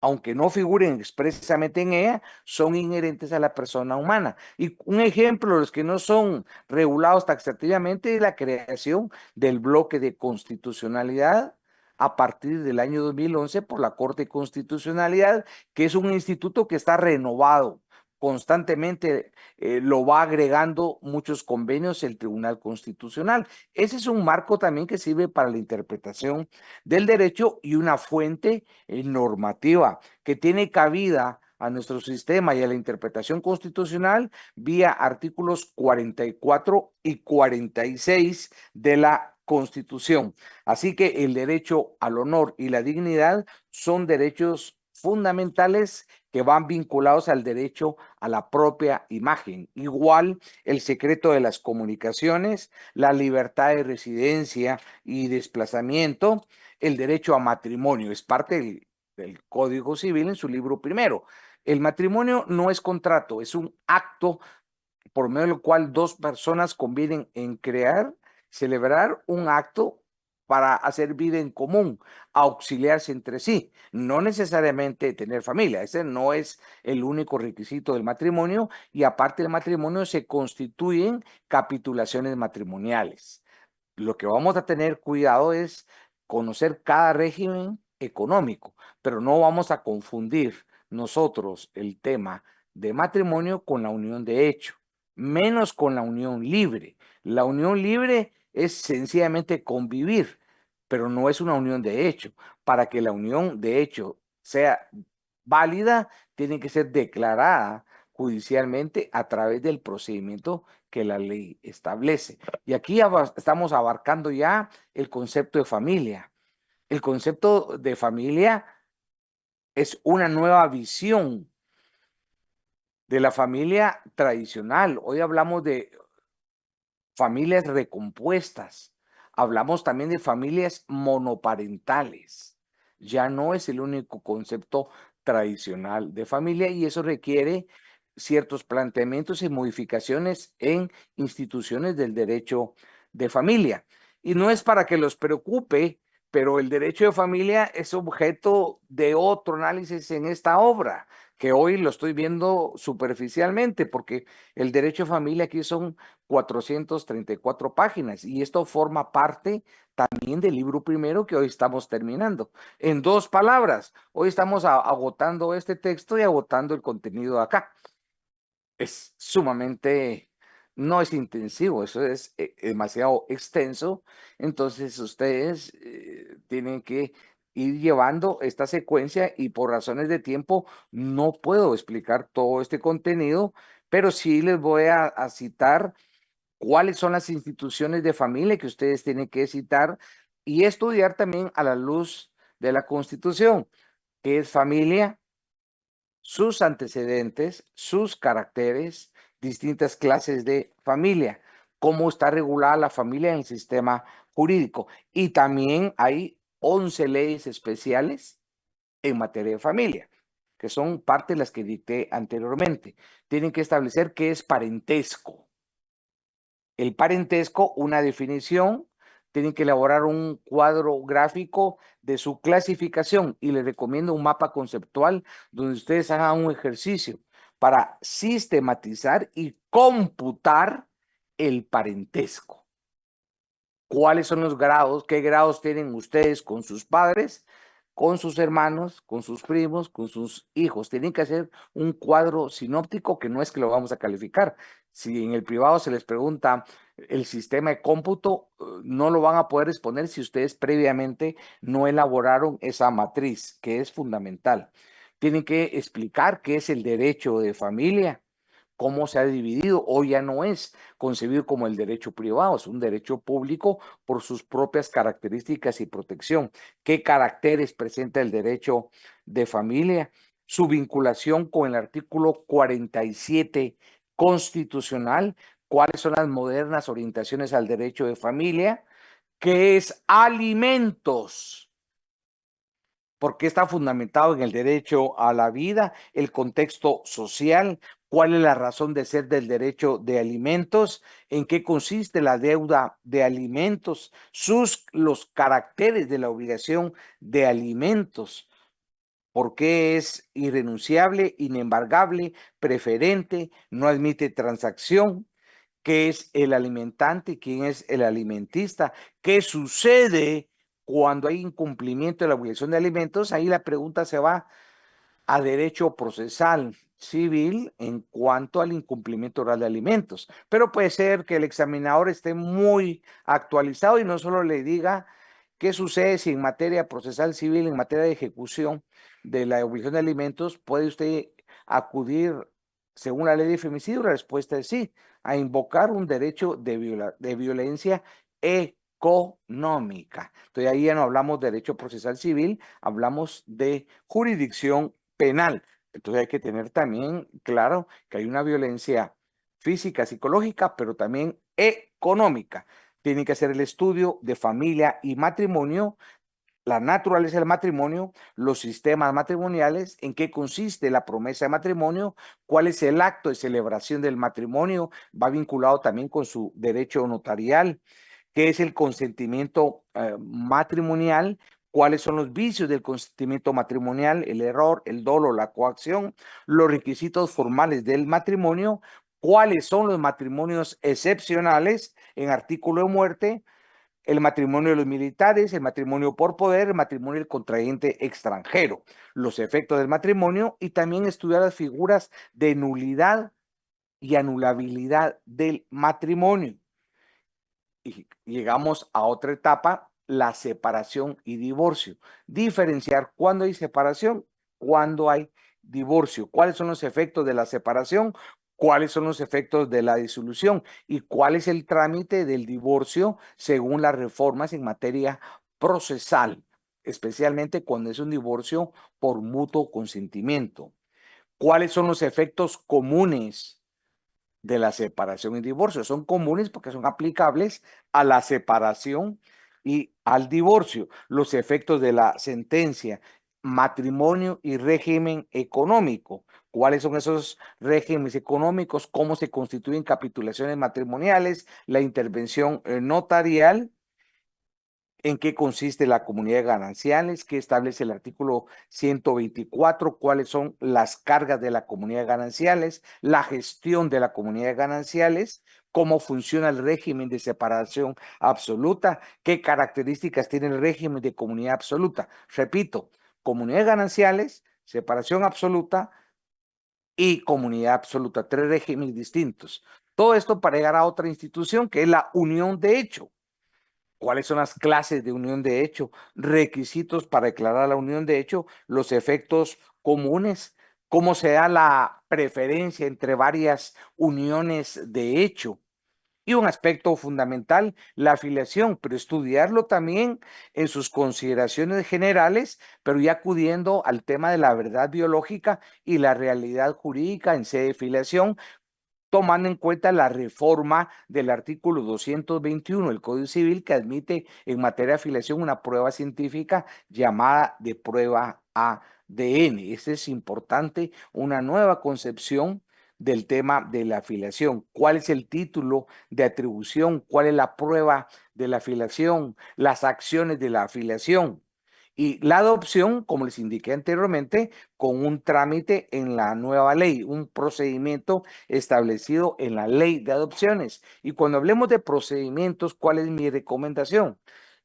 aunque no figuren expresamente en ella, son inherentes a la persona humana. Y un ejemplo de los que no son regulados taxativamente es la creación del bloque de constitucionalidad a partir del año 2011 por la Corte de Constitucionalidad, que es un instituto que está renovado constantemente, lo va agregando muchos convenios el Tribunal Constitucional. Ese es un marco también que sirve para la interpretación del derecho y una fuente normativa que tiene cabida a nuestro sistema y a la interpretación constitucional vía artículos 44 y 46 de la Constitución. Así que el derecho al honor y la dignidad son derechos fundamentales que van vinculados al derecho a la propia imagen. Igual el secreto de las comunicaciones, la libertad de residencia y desplazamiento, el derecho a matrimonio, es parte del Código Civil en su libro primero. El matrimonio no es contrato, es un acto por medio del cual dos personas convienen en crear, celebrar un acto para hacer vida en común, auxiliarse entre sí, no necesariamente tener familia. Ese no es el único requisito del matrimonio y aparte del matrimonio se constituyen capitulaciones matrimoniales. Lo que vamos a tener cuidado es conocer cada régimen económico, pero no vamos a confundir nosotros el tema de matrimonio con la unión de hecho, menos con la unión libre. La unión libre es sencillamente convivir, pero no es una unión de hecho. Para que la unión de hecho sea válida, tiene que ser declarada judicialmente a través del procedimiento que la ley establece. Y aquí estamos abarcando ya el concepto de familia. El concepto de familia es una nueva visión de la familia tradicional. Hoy hablamos de familias recompuestas. Hablamos también de familias monoparentales. Ya no es el único concepto tradicional de familia y eso requiere ciertos planteamientos y modificaciones en instituciones del derecho de familia. Y no es para que los preocupe, pero el derecho de familia es objeto de otro análisis en esta obra, que hoy lo estoy viendo superficialmente, porque el derecho de familia aquí son 434 páginas y esto forma parte también del libro primero que hoy estamos terminando. En dos palabras, hoy estamos agotando este texto y agotando el contenido acá. Es sumamente, no es intensivo, eso es demasiado extenso, entonces ustedes tienen que ir llevando esta secuencia y por razones de tiempo no puedo explicar todo este contenido, pero sí les voy a citar cuáles son las instituciones de familia que ustedes tienen que citar y estudiar también a la luz de la Constitución, qué es familia, sus antecedentes, sus caracteres, distintas clases de familia, cómo está regulada la familia en el sistema jurídico. Y también hay 11 leyes especiales en materia de familia, que son parte de las que dicté anteriormente. Tienen que establecer qué es parentesco. El parentesco, una definición, tienen que elaborar un cuadro gráfico de su clasificación y les recomiendo un mapa conceptual donde ustedes hagan un ejercicio para sistematizar y computar el parentesco. ¿Cuáles son los grados? ¿Qué grados tienen ustedes con sus padres, con sus hermanos, con sus primos, con sus hijos? Tienen que hacer un cuadro sinóptico que no es que lo vamos a calificar. Si en el privado se les pregunta el sistema de cómputo, no lo van a poder exponer si ustedes previamente no elaboraron esa matriz, que es fundamental. Tienen que explicar qué es el derecho de familia, cómo se ha dividido. Hoy ya no es concebido como el derecho privado, es un derecho público por sus propias características y protección. ¿Qué caracteres presenta el derecho de familia? Su vinculación con el artículo 47 constitucional, cuáles son las modernas orientaciones al derecho de familia, qué es alimentos, por qué está fundamentado en el derecho a la vida, el contexto social, cuál es la razón de ser del derecho de alimentos, en qué consiste la deuda de alimentos, los caracteres de la obligación de alimentos, por qué es irrenunciable, inembargable, preferente, no admite transacción, qué es el alimentante, quién es el alimentista, qué sucede cuando hay incumplimiento de la obligación de alimentos. Ahí la pregunta se va a derecho procesal civil en cuanto al incumplimiento oral de alimentos. Pero puede ser que el examinador esté muy actualizado y no solo le diga qué sucede si en materia procesal civil, en materia de ejecución de la obligación de alimentos, puede usted acudir según la ley de femicidio. La respuesta es sí, a invocar un derecho de violencia económica. Entonces ahí ya no hablamos de derecho procesal civil, hablamos de jurisdicción penal. Entonces hay que tener también claro que hay una violencia física, psicológica, pero también económica. Tienen que hacer el estudio de familia y matrimonio, la naturaleza del matrimonio, los sistemas matrimoniales, en qué consiste la promesa de matrimonio, cuál es el acto de celebración del matrimonio, va vinculado también con su derecho notarial, qué es el consentimiento matrimonial, cuáles son los vicios del consentimiento matrimonial, el error, el dolo, la coacción, los requisitos formales del matrimonio, cuáles son los matrimonios excepcionales en artículo de muerte, el matrimonio de los militares, el matrimonio por poder, el matrimonio del contrayente extranjero, los efectos del matrimonio y también estudiar las figuras de nulidad y anulabilidad del matrimonio. y llegamos a otra etapa, la separación y divorcio. Diferenciar cuándo hay separación, cuándo hay divorcio, cuáles son los efectos de la separación, cuáles son los efectos de la disolución y cuál es el trámite del divorcio según las reformas en materia procesal, especialmente cuando es un divorcio por mutuo consentimiento. ¿Cuáles son los efectos comunes de la separación y divorcio? Son comunes porque son aplicables a la separación y al divorcio. Los efectos de la sentencia, matrimonio y régimen económico. ¿Cuáles son esos regímenes económicos? ¿Cómo se constituyen capitulaciones matrimoniales? La intervención notarial. ¿En qué consiste la comunidad de gananciales? ¿Qué establece el artículo 124? ¿Cuáles son las cargas de la comunidad de gananciales? La gestión de la comunidad de gananciales. ¿Cómo funciona el régimen de separación absoluta? ¿Qué características tiene el régimen de comunidad absoluta? Repito, comunidad de gananciales, separación absoluta y comunidad absoluta. 3 regímenes distintos. Todo esto para llegar a otra institución que es la unión de hecho. ¿Cuáles son las clases de unión de hecho? Requisitos para declarar la unión de hecho, los efectos comunes, cómo se da la preferencia entre varias uniones de hecho. Y un aspecto fundamental, la afiliación, pero estudiarlo también en sus consideraciones generales, pero ya acudiendo al tema de la verdad biológica y la realidad jurídica en sede de filiación, tomando en cuenta la reforma del artículo 221 del Código Civil que admite en materia de afiliación una prueba científica llamada de prueba ADN. Este es importante, una nueva concepción del tema de la afiliación. ¿Cuál es el título de atribución? ¿Cuál es la prueba de la afiliación? Las acciones de la afiliación. Y la adopción, como les indiqué anteriormente, con un trámite en la nueva ley, un procedimiento establecido en la ley de adopciones. Y cuando hablemos de procedimientos, ¿cuál es mi recomendación?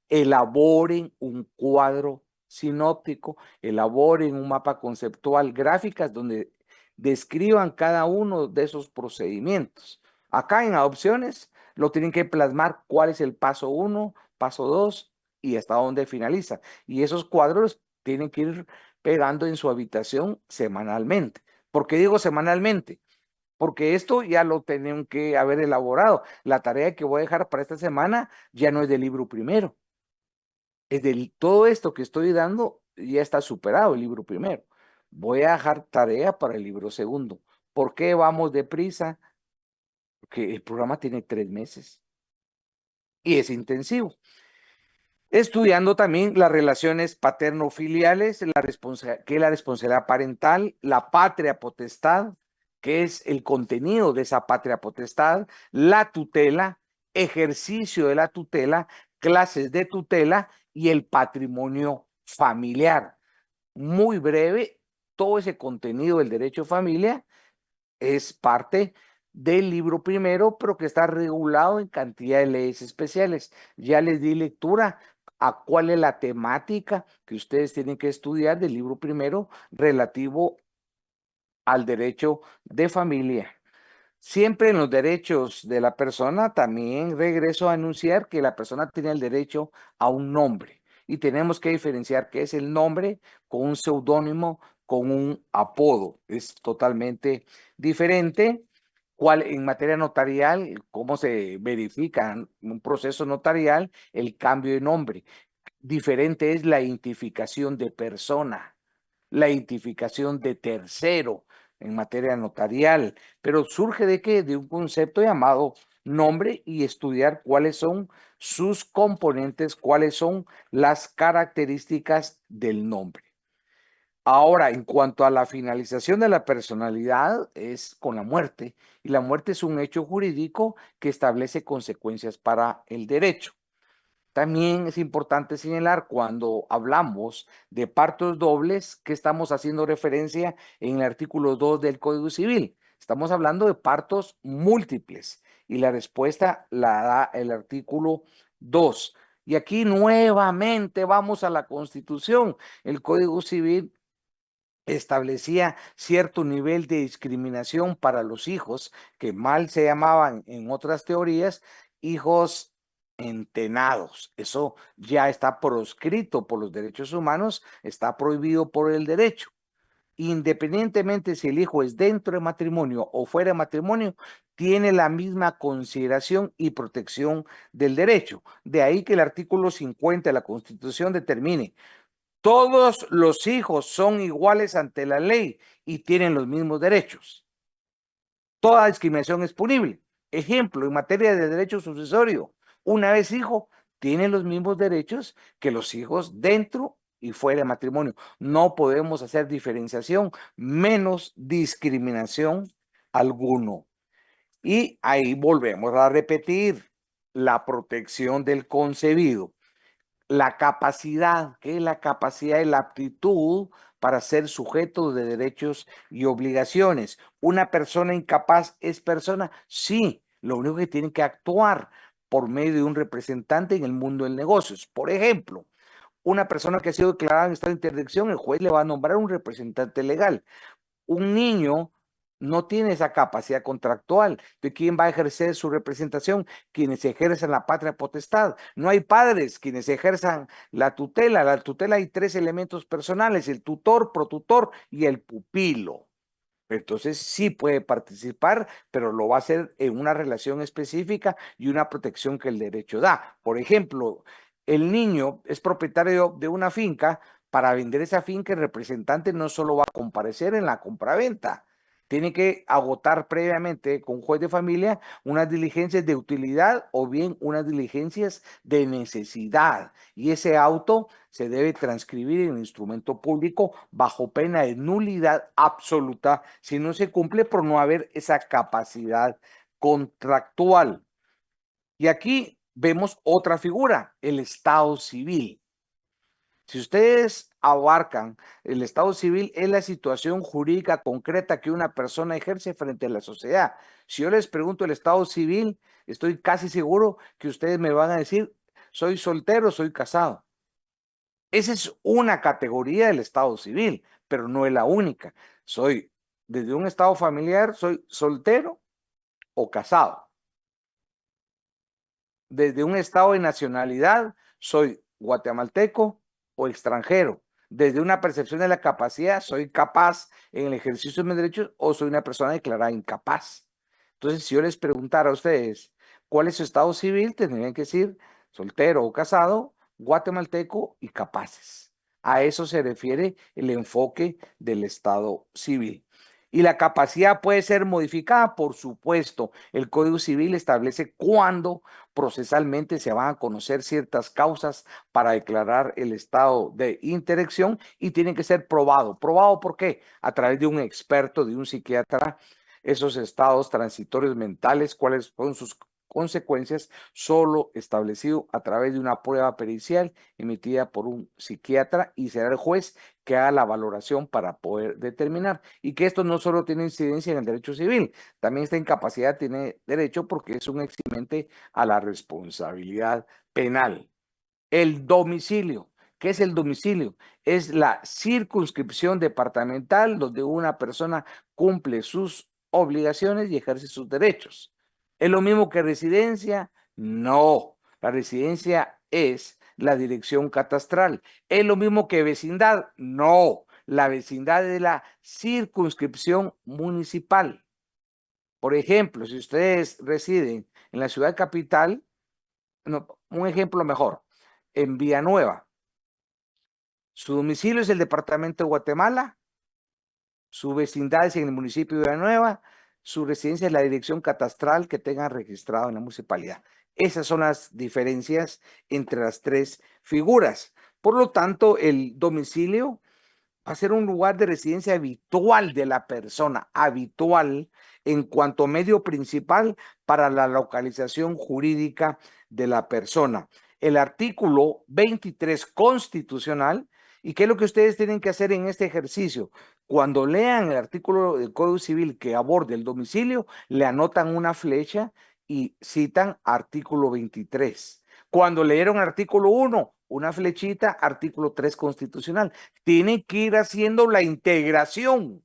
Elaboren un cuadro sinóptico, elaboren un mapa conceptual, gráficas donde describan cada uno de esos procedimientos. Acá en adopciones lo tienen que plasmar cuál es el paso 1, paso 2 y hasta dónde finaliza. Y esos cuadros tienen que ir pegando en su habitación semanalmente. ¿Por qué digo semanalmente? Porque esto ya lo tienen que haber elaborado. La tarea que voy a dejar para esta semana ya no es del libro primero. Es de todo esto que estoy dando, ya está superado el libro primero. Voy a dejar tarea para el libro segundo. ¿Por qué vamos deprisa? Porque el programa tiene 3 meses y es intensivo. Estudiando también las relaciones paterno-filiales, que es la responsabilidad parental, la patria potestad, que es el contenido de esa patria potestad, la tutela, ejercicio de la tutela, clases de tutela y el patrimonio familiar. Muy breve, todo ese contenido del derecho de familia es parte del libro primero, pero que está regulado en cantidad de leyes especiales. Ya les di lectura a cuál es la temática que ustedes tienen que estudiar del libro primero relativo al derecho de familia. Siempre en los derechos de la persona, también regreso a anunciar que la persona tiene el derecho a un nombre y tenemos que diferenciar qué es el nombre con un seudónimo, con un apodo. Es totalmente diferente. ¿Cuál, en materia notarial, cómo se verifica en un proceso notarial el cambio de nombre? Diferente es la identificación de persona, la identificación de tercero en materia notarial, pero surge de qué? De un concepto llamado nombre y estudiar cuáles son sus componentes, cuáles son las características del nombre. Ahora, en cuanto a la finalización de la personalidad, es con la muerte, y la muerte es un hecho jurídico que establece consecuencias para el derecho. También es importante señalar cuando hablamos de partos dobles que estamos haciendo referencia en el artículo 2 del Código Civil. Estamos hablando de partos múltiples y la respuesta la da el artículo 2. Y aquí nuevamente vamos a la Constitución. El Código Civil establecía cierto nivel de discriminación para los hijos que mal se llamaban en otras teorías hijos entenados. Eso ya está proscrito por los derechos humanos, está prohibido por el derecho. Independientemente si el hijo es dentro de matrimonio o fuera de matrimonio, tiene la misma consideración y protección del derecho. De ahí que el artículo 50 de la Constitución determine: todos los hijos son iguales ante la ley y tienen los mismos derechos. Toda discriminación es punible. Ejemplo, en materia de derecho sucesorio, una vez hijo, tiene los mismos derechos que los hijos dentro y fuera de matrimonio. No podemos hacer diferenciación, menos discriminación alguno. Y ahí volvemos a repetir la protección del concebido. La capacidad, ¿qué es la capacidad y la aptitud para ser sujeto de derechos y obligaciones? ¿Una persona incapaz es persona? Sí, lo único que tiene que actuar por medio de un representante en el mundo del negocios. Por ejemplo, una persona que ha sido declarada en estado de interdicción, el juez le va a nombrar un representante legal. Un niño no tiene esa capacidad contractual. ¿De quién va a ejercer su representación? Quienes ejercen la patria potestad. No hay padres quienes ejerzan la tutela. La tutela hay 3 elementos personales: el tutor, protutor y el pupilo. Entonces sí puede participar, pero lo va a hacer en una relación específica y una protección que el derecho da. Por ejemplo, el niño es propietario de una finca. Para vender esa finca, el representante no solo va a comparecer en la compraventa, tiene que agotar previamente con juez de familia unas diligencias de utilidad o bien unas diligencias de necesidad. Y ese auto se debe transcribir en el instrumento público bajo pena de nulidad absoluta si no se cumple por no haber esa capacidad contractual. Y aquí vemos otra figura, el estado civil. Si ustedes abarcan el estado civil, es la situación jurídica concreta que una persona ejerce frente a la sociedad. Si yo les pregunto el estado civil, estoy casi seguro que ustedes me van a decir: soy soltero, soy casado. Esa es una categoría del estado civil, pero no es la única. Soy, desde un estado familiar, soy soltero o casado. Desde un estado de nacionalidad, soy guatemalteco o extranjero. Desde una percepción de la capacidad, soy capaz en el ejercicio de mis derechos o soy una persona declarada incapaz. Entonces, si yo les preguntara a ustedes cuál es su estado civil, tendrían que decir soltero o casado, guatemalteco y capaces. A eso se refiere el enfoque del estado civil. Y la capacidad puede ser modificada, por supuesto. El Código Civil establece cuándo procesalmente se van a conocer ciertas causas para declarar el estado de interacción y tienen que ser probado. ¿Probado por qué? A través de un experto, de un psiquiatra. Esos estados transitorios mentales, cuáles son sus consecuencias, solo establecido a través de una prueba pericial emitida por un psiquiatra, y será el juez que haga la valoración para poder determinar. Y que esto no solo tiene incidencia en el derecho civil, también esta incapacidad tiene derecho porque es un eximente a la responsabilidad penal. El domicilio. ¿Qué es el domicilio? Es la circunscripción departamental donde una persona cumple sus obligaciones y ejerce sus derechos. ¿Es lo mismo que residencia? No. La residencia es la dirección catastral. ¿Es lo mismo que vecindad? No. La vecindad es la circunscripción municipal. Por ejemplo, si ustedes residen en la ciudad capital, no, un ejemplo mejor, en Villanueva, su domicilio es el departamento de Guatemala, su vecindad es en el municipio de Villanueva, su residencia es la dirección catastral que tengan registrado en la municipalidad. Esas son las diferencias entre las 3 figuras. Por lo tanto, el domicilio va a ser un lugar de residencia habitual de la persona, habitual en cuanto medio principal para la localización jurídica de la persona. El artículo 23 constitucional. ¿Y qué es lo que ustedes tienen que hacer en este ejercicio? Cuando lean el artículo del Código Civil que aborde el domicilio, le anotan una flecha y citan artículo 23. Cuando leyeron artículo 1, una flechita, artículo 3 constitucional. Tienen que ir haciendo la integración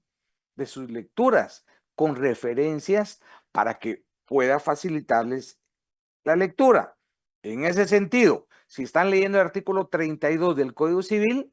de sus lecturas con referencias para que pueda facilitarles la lectura. En ese sentido, si están leyendo el artículo 32 del Código Civil,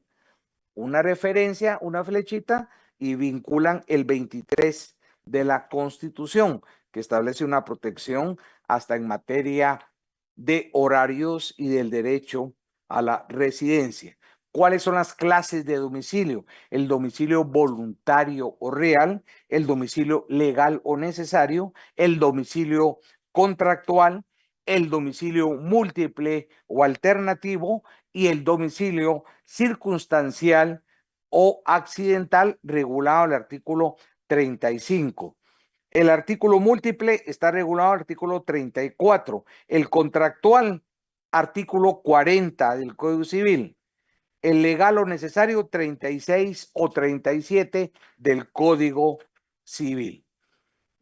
una referencia, una flechita, y vinculan el 23 de la Constitución, que establece una protección hasta en materia de horarios y del derecho a la residencia. ¿Cuáles son las clases de domicilio? El domicilio voluntario o real, el domicilio legal o necesario, el domicilio contractual, el domicilio múltiple o alternativo y el domicilio circunstancial o accidental regulado en el artículo 35. El artículo múltiple está regulado en el artículo 34. El contractual, artículo 40 del Código Civil. El legal o necesario, 36 o 37 del Código Civil.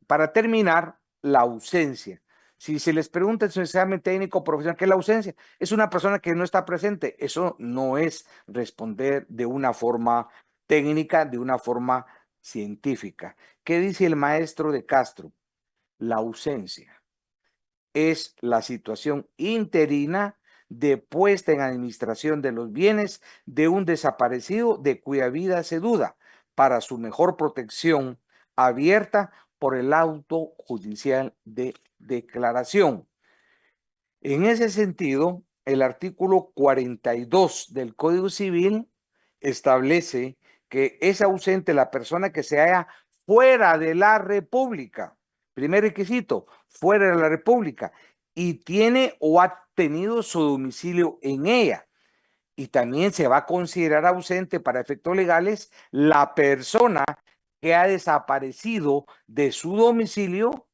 Para terminar, la ausencia. Si se les pregunta en su examen técnico profesional, ¿qué es la ausencia? Es una persona que no está presente. Eso no es responder de una forma técnica, de una forma científica. ¿Qué dice el maestro de Castro? La ausencia es la situación interina de puesta en administración de los bienes de un desaparecido de cuya vida se duda para su mejor protección abierta por el auto judicial de declaración. En ese sentido, el artículo 42 del Código Civil establece que es ausente la persona que se halla fuera de la República. Primer requisito, fuera de la República, y tiene o ha tenido su domicilio en ella. Y también se va a considerar ausente para efectos legales la persona que ha desaparecido de su domicilio,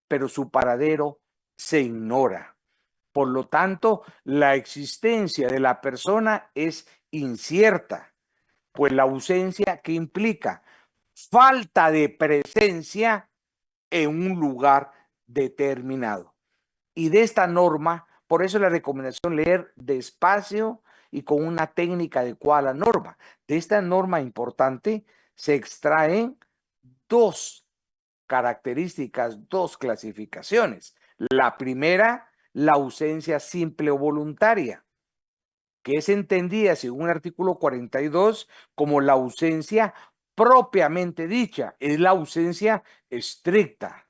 pero su paradero se ignora. Por lo tanto, la existencia de la persona es incierta, pues la ausencia que implica falta de presencia en un lugar determinado. Y de esta norma, por eso la recomendación leer despacio y con una técnica adecuada a la norma. De esta norma importante se extraen dos características, dos clasificaciones. La primera, la ausencia simple o voluntaria, que es entendida según el artículo 42 como la ausencia propiamente dicha, es la ausencia estricta.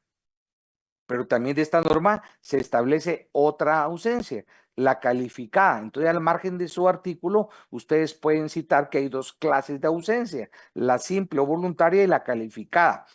Pero también de esta norma se establece otra ausencia, la calificada. Entonces, al margen de su artículo, ustedes pueden citar que hay dos clases de ausencia, la simple o voluntaria y la calificada.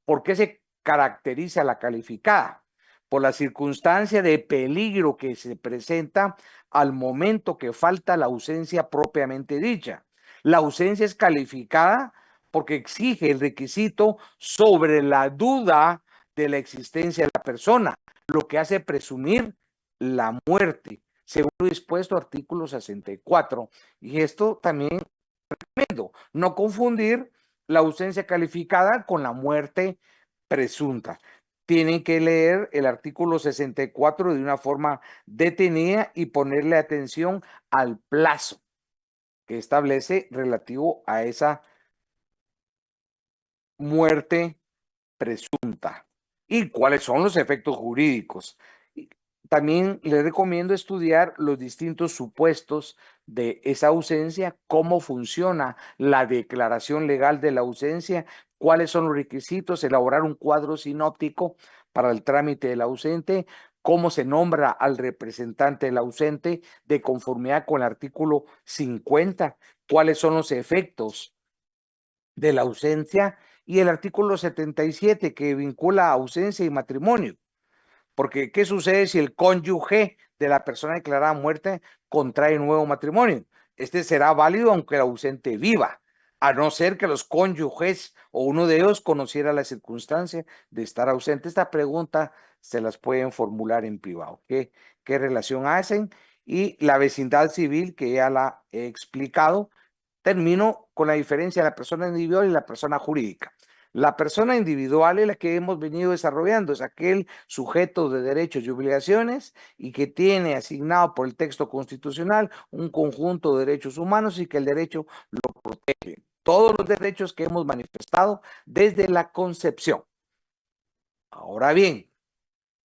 ¿Por qué se caracteriza la calificada? Por la circunstancia de peligro que se presenta al momento que falta la ausencia propiamente dicha. La ausencia es calificada porque exige el requisito sobre la duda de la existencia de la persona, lo que hace presumir la muerte, según lo dispuesto artículo 64. Y esto también recomiendo, no confundir la ausencia calificada con la muerte presunta. Tienen que leer el artículo 64 de una forma detenida y ponerle atención al plazo que establece relativo a esa muerte presunta y cuáles son los efectos jurídicos. También les recomiendo estudiar los distintos supuestos de esa ausencia, cómo funciona la declaración legal de la ausencia, cuáles son los requisitos, elaborar un cuadro sinóptico para el trámite del ausente, cómo se nombra al representante del ausente de conformidad con el artículo 50, cuáles son los efectos de la ausencia y el artículo 77 que vincula ausencia y matrimonio. Porque, ¿qué sucede si el cónyuge de la persona declarada muerta contrae nuevo matrimonio? Este será válido aunque el ausente viva, a no ser que los cónyuges o uno de ellos conociera la circunstancia de estar ausente. Esta pregunta se las pueden formular en privado. ¿Qué relación hacen? Y la vecindad civil, que ya la he explicado. Termino con la diferencia de la persona individual y la persona jurídica. La persona individual es la que hemos venido desarrollando, es aquel sujeto de derechos y obligaciones y que tiene asignado por el texto constitucional un conjunto de derechos humanos y que el derecho lo protege. Todos los derechos que hemos manifestado desde la concepción. Ahora bien,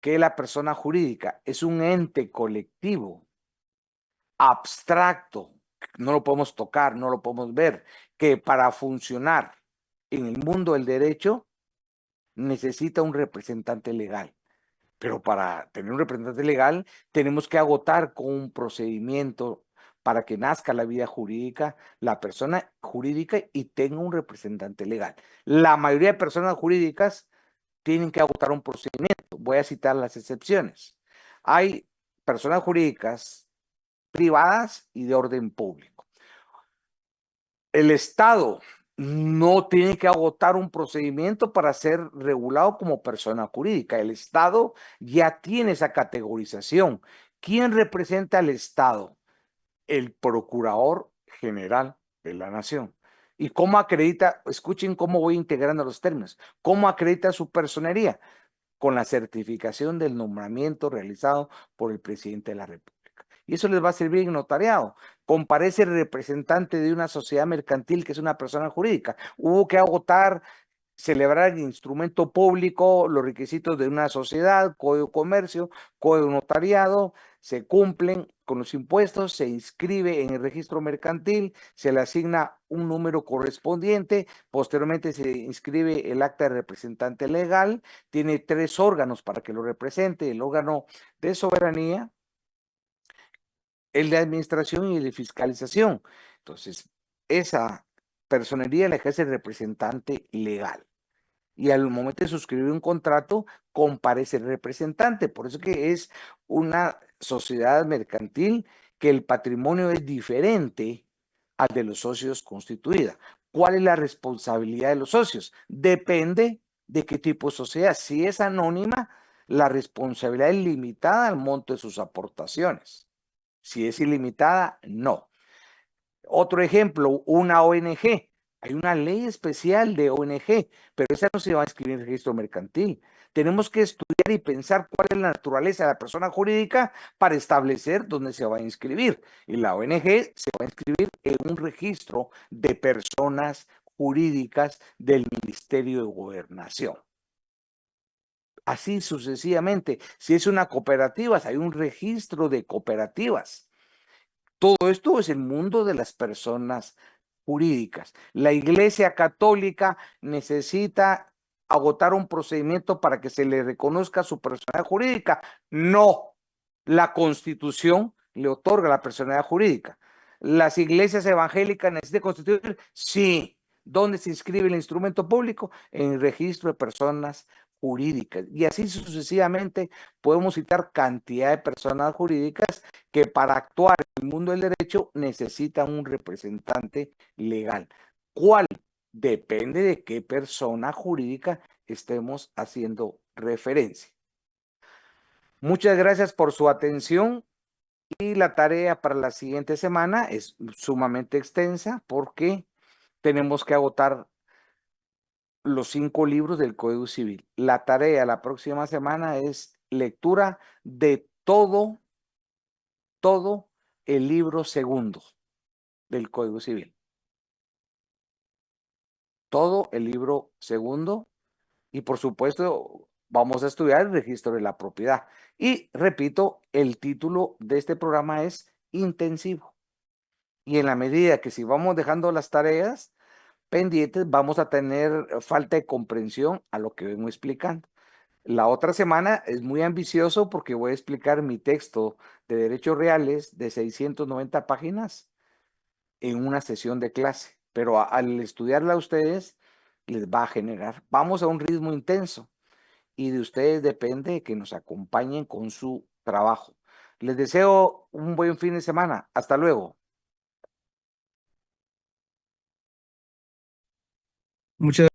que la persona jurídica es un ente colectivo, abstracto, no lo podemos tocar, no lo podemos ver, que para funcionar en el mundo del derecho necesita un representante legal. Pero para tener un representante legal tenemos que agotar con un procedimiento para que nazca la vida jurídica, la persona jurídica y tenga un representante legal. La mayoría de personas jurídicas tienen que agotar un procedimiento. Voy a citar las excepciones. Hay personas jurídicas privadas y de orden público. El Estado no tiene que agotar un procedimiento para ser regulado como persona jurídica. El Estado ya tiene esa categorización. ¿Quién representa al Estado? El Procurador General de la Nación. ¿Y cómo acredita? Escuchen cómo voy integrando los términos. ¿Cómo acredita su personería? Con la certificación del nombramiento realizado por el presidente de la República. Y eso les va a servir en notariado. Comparece el representante de una sociedad mercantil que es una persona jurídica. Hubo que agotar, celebrar en instrumento público los requisitos de una sociedad, código de comercio, código de notariado, se cumplen con los impuestos, se inscribe en el registro mercantil, se le asigna un número correspondiente, posteriormente se inscribe el acta de representante legal, tiene 3 órganos para que lo represente: el órgano de soberanía, el de administración y el de fiscalización. Entonces, esa personería la ejerce el representante legal. Y al momento de suscribir un contrato, comparece el representante. Por eso que es una sociedad mercantil que el patrimonio es diferente al de los socios constituida. ¿Cuál es la responsabilidad de los socios? Depende de qué tipo de sociedad. Si es anónima, la responsabilidad es limitada al monto de sus aportaciones. Si es ilimitada, no. Otro ejemplo, una ONG. Hay una ley especial de ONG, pero esa no se va a inscribir en el registro mercantil. Tenemos que estudiar y pensar cuál es la naturaleza de la persona jurídica para establecer dónde se va a inscribir. Y la ONG se va a inscribir en un registro de personas jurídicas del Ministerio de Gobernación. Así sucesivamente. Si es una cooperativa, hay un registro de cooperativas. Todo esto es el mundo de las personas jurídicas. La Iglesia Católica necesita agotar un procedimiento para que se le reconozca su personalidad jurídica. No, la Constitución le otorga la personalidad jurídica. ¿Las iglesias evangélicas necesitan constituir? Sí. ¿Dónde se inscribe el instrumento público? En el registro de personas jurídicas. Y así sucesivamente podemos citar cantidad de personas jurídicas que para actuar en el mundo del derecho necesitan un representante legal. ¿Cuál? Depende de qué persona jurídica estemos haciendo referencia. Muchas gracias por su atención y la tarea para la siguiente semana es sumamente extensa porque tenemos que agotar los 5 libros del Código Civil. La tarea la próxima semana es lectura de todo el libro segundo del Código Civil. Todo el libro segundo y por supuesto vamos a estudiar el registro de la propiedad. Y repito, el título de este programa es intensivo. Y en la medida que si vamos dejando las tareas pendientes, vamos a tener falta de comprensión a lo que vengo explicando. La otra semana es muy ambicioso porque voy a explicar mi texto de derechos reales de 690 páginas en una sesión de clase, pero al estudiarla a ustedes les va a generar. Vamos a un ritmo intenso y de ustedes depende que nos acompañen con su trabajo. Les deseo un buen fin de semana. Hasta luego. Muchas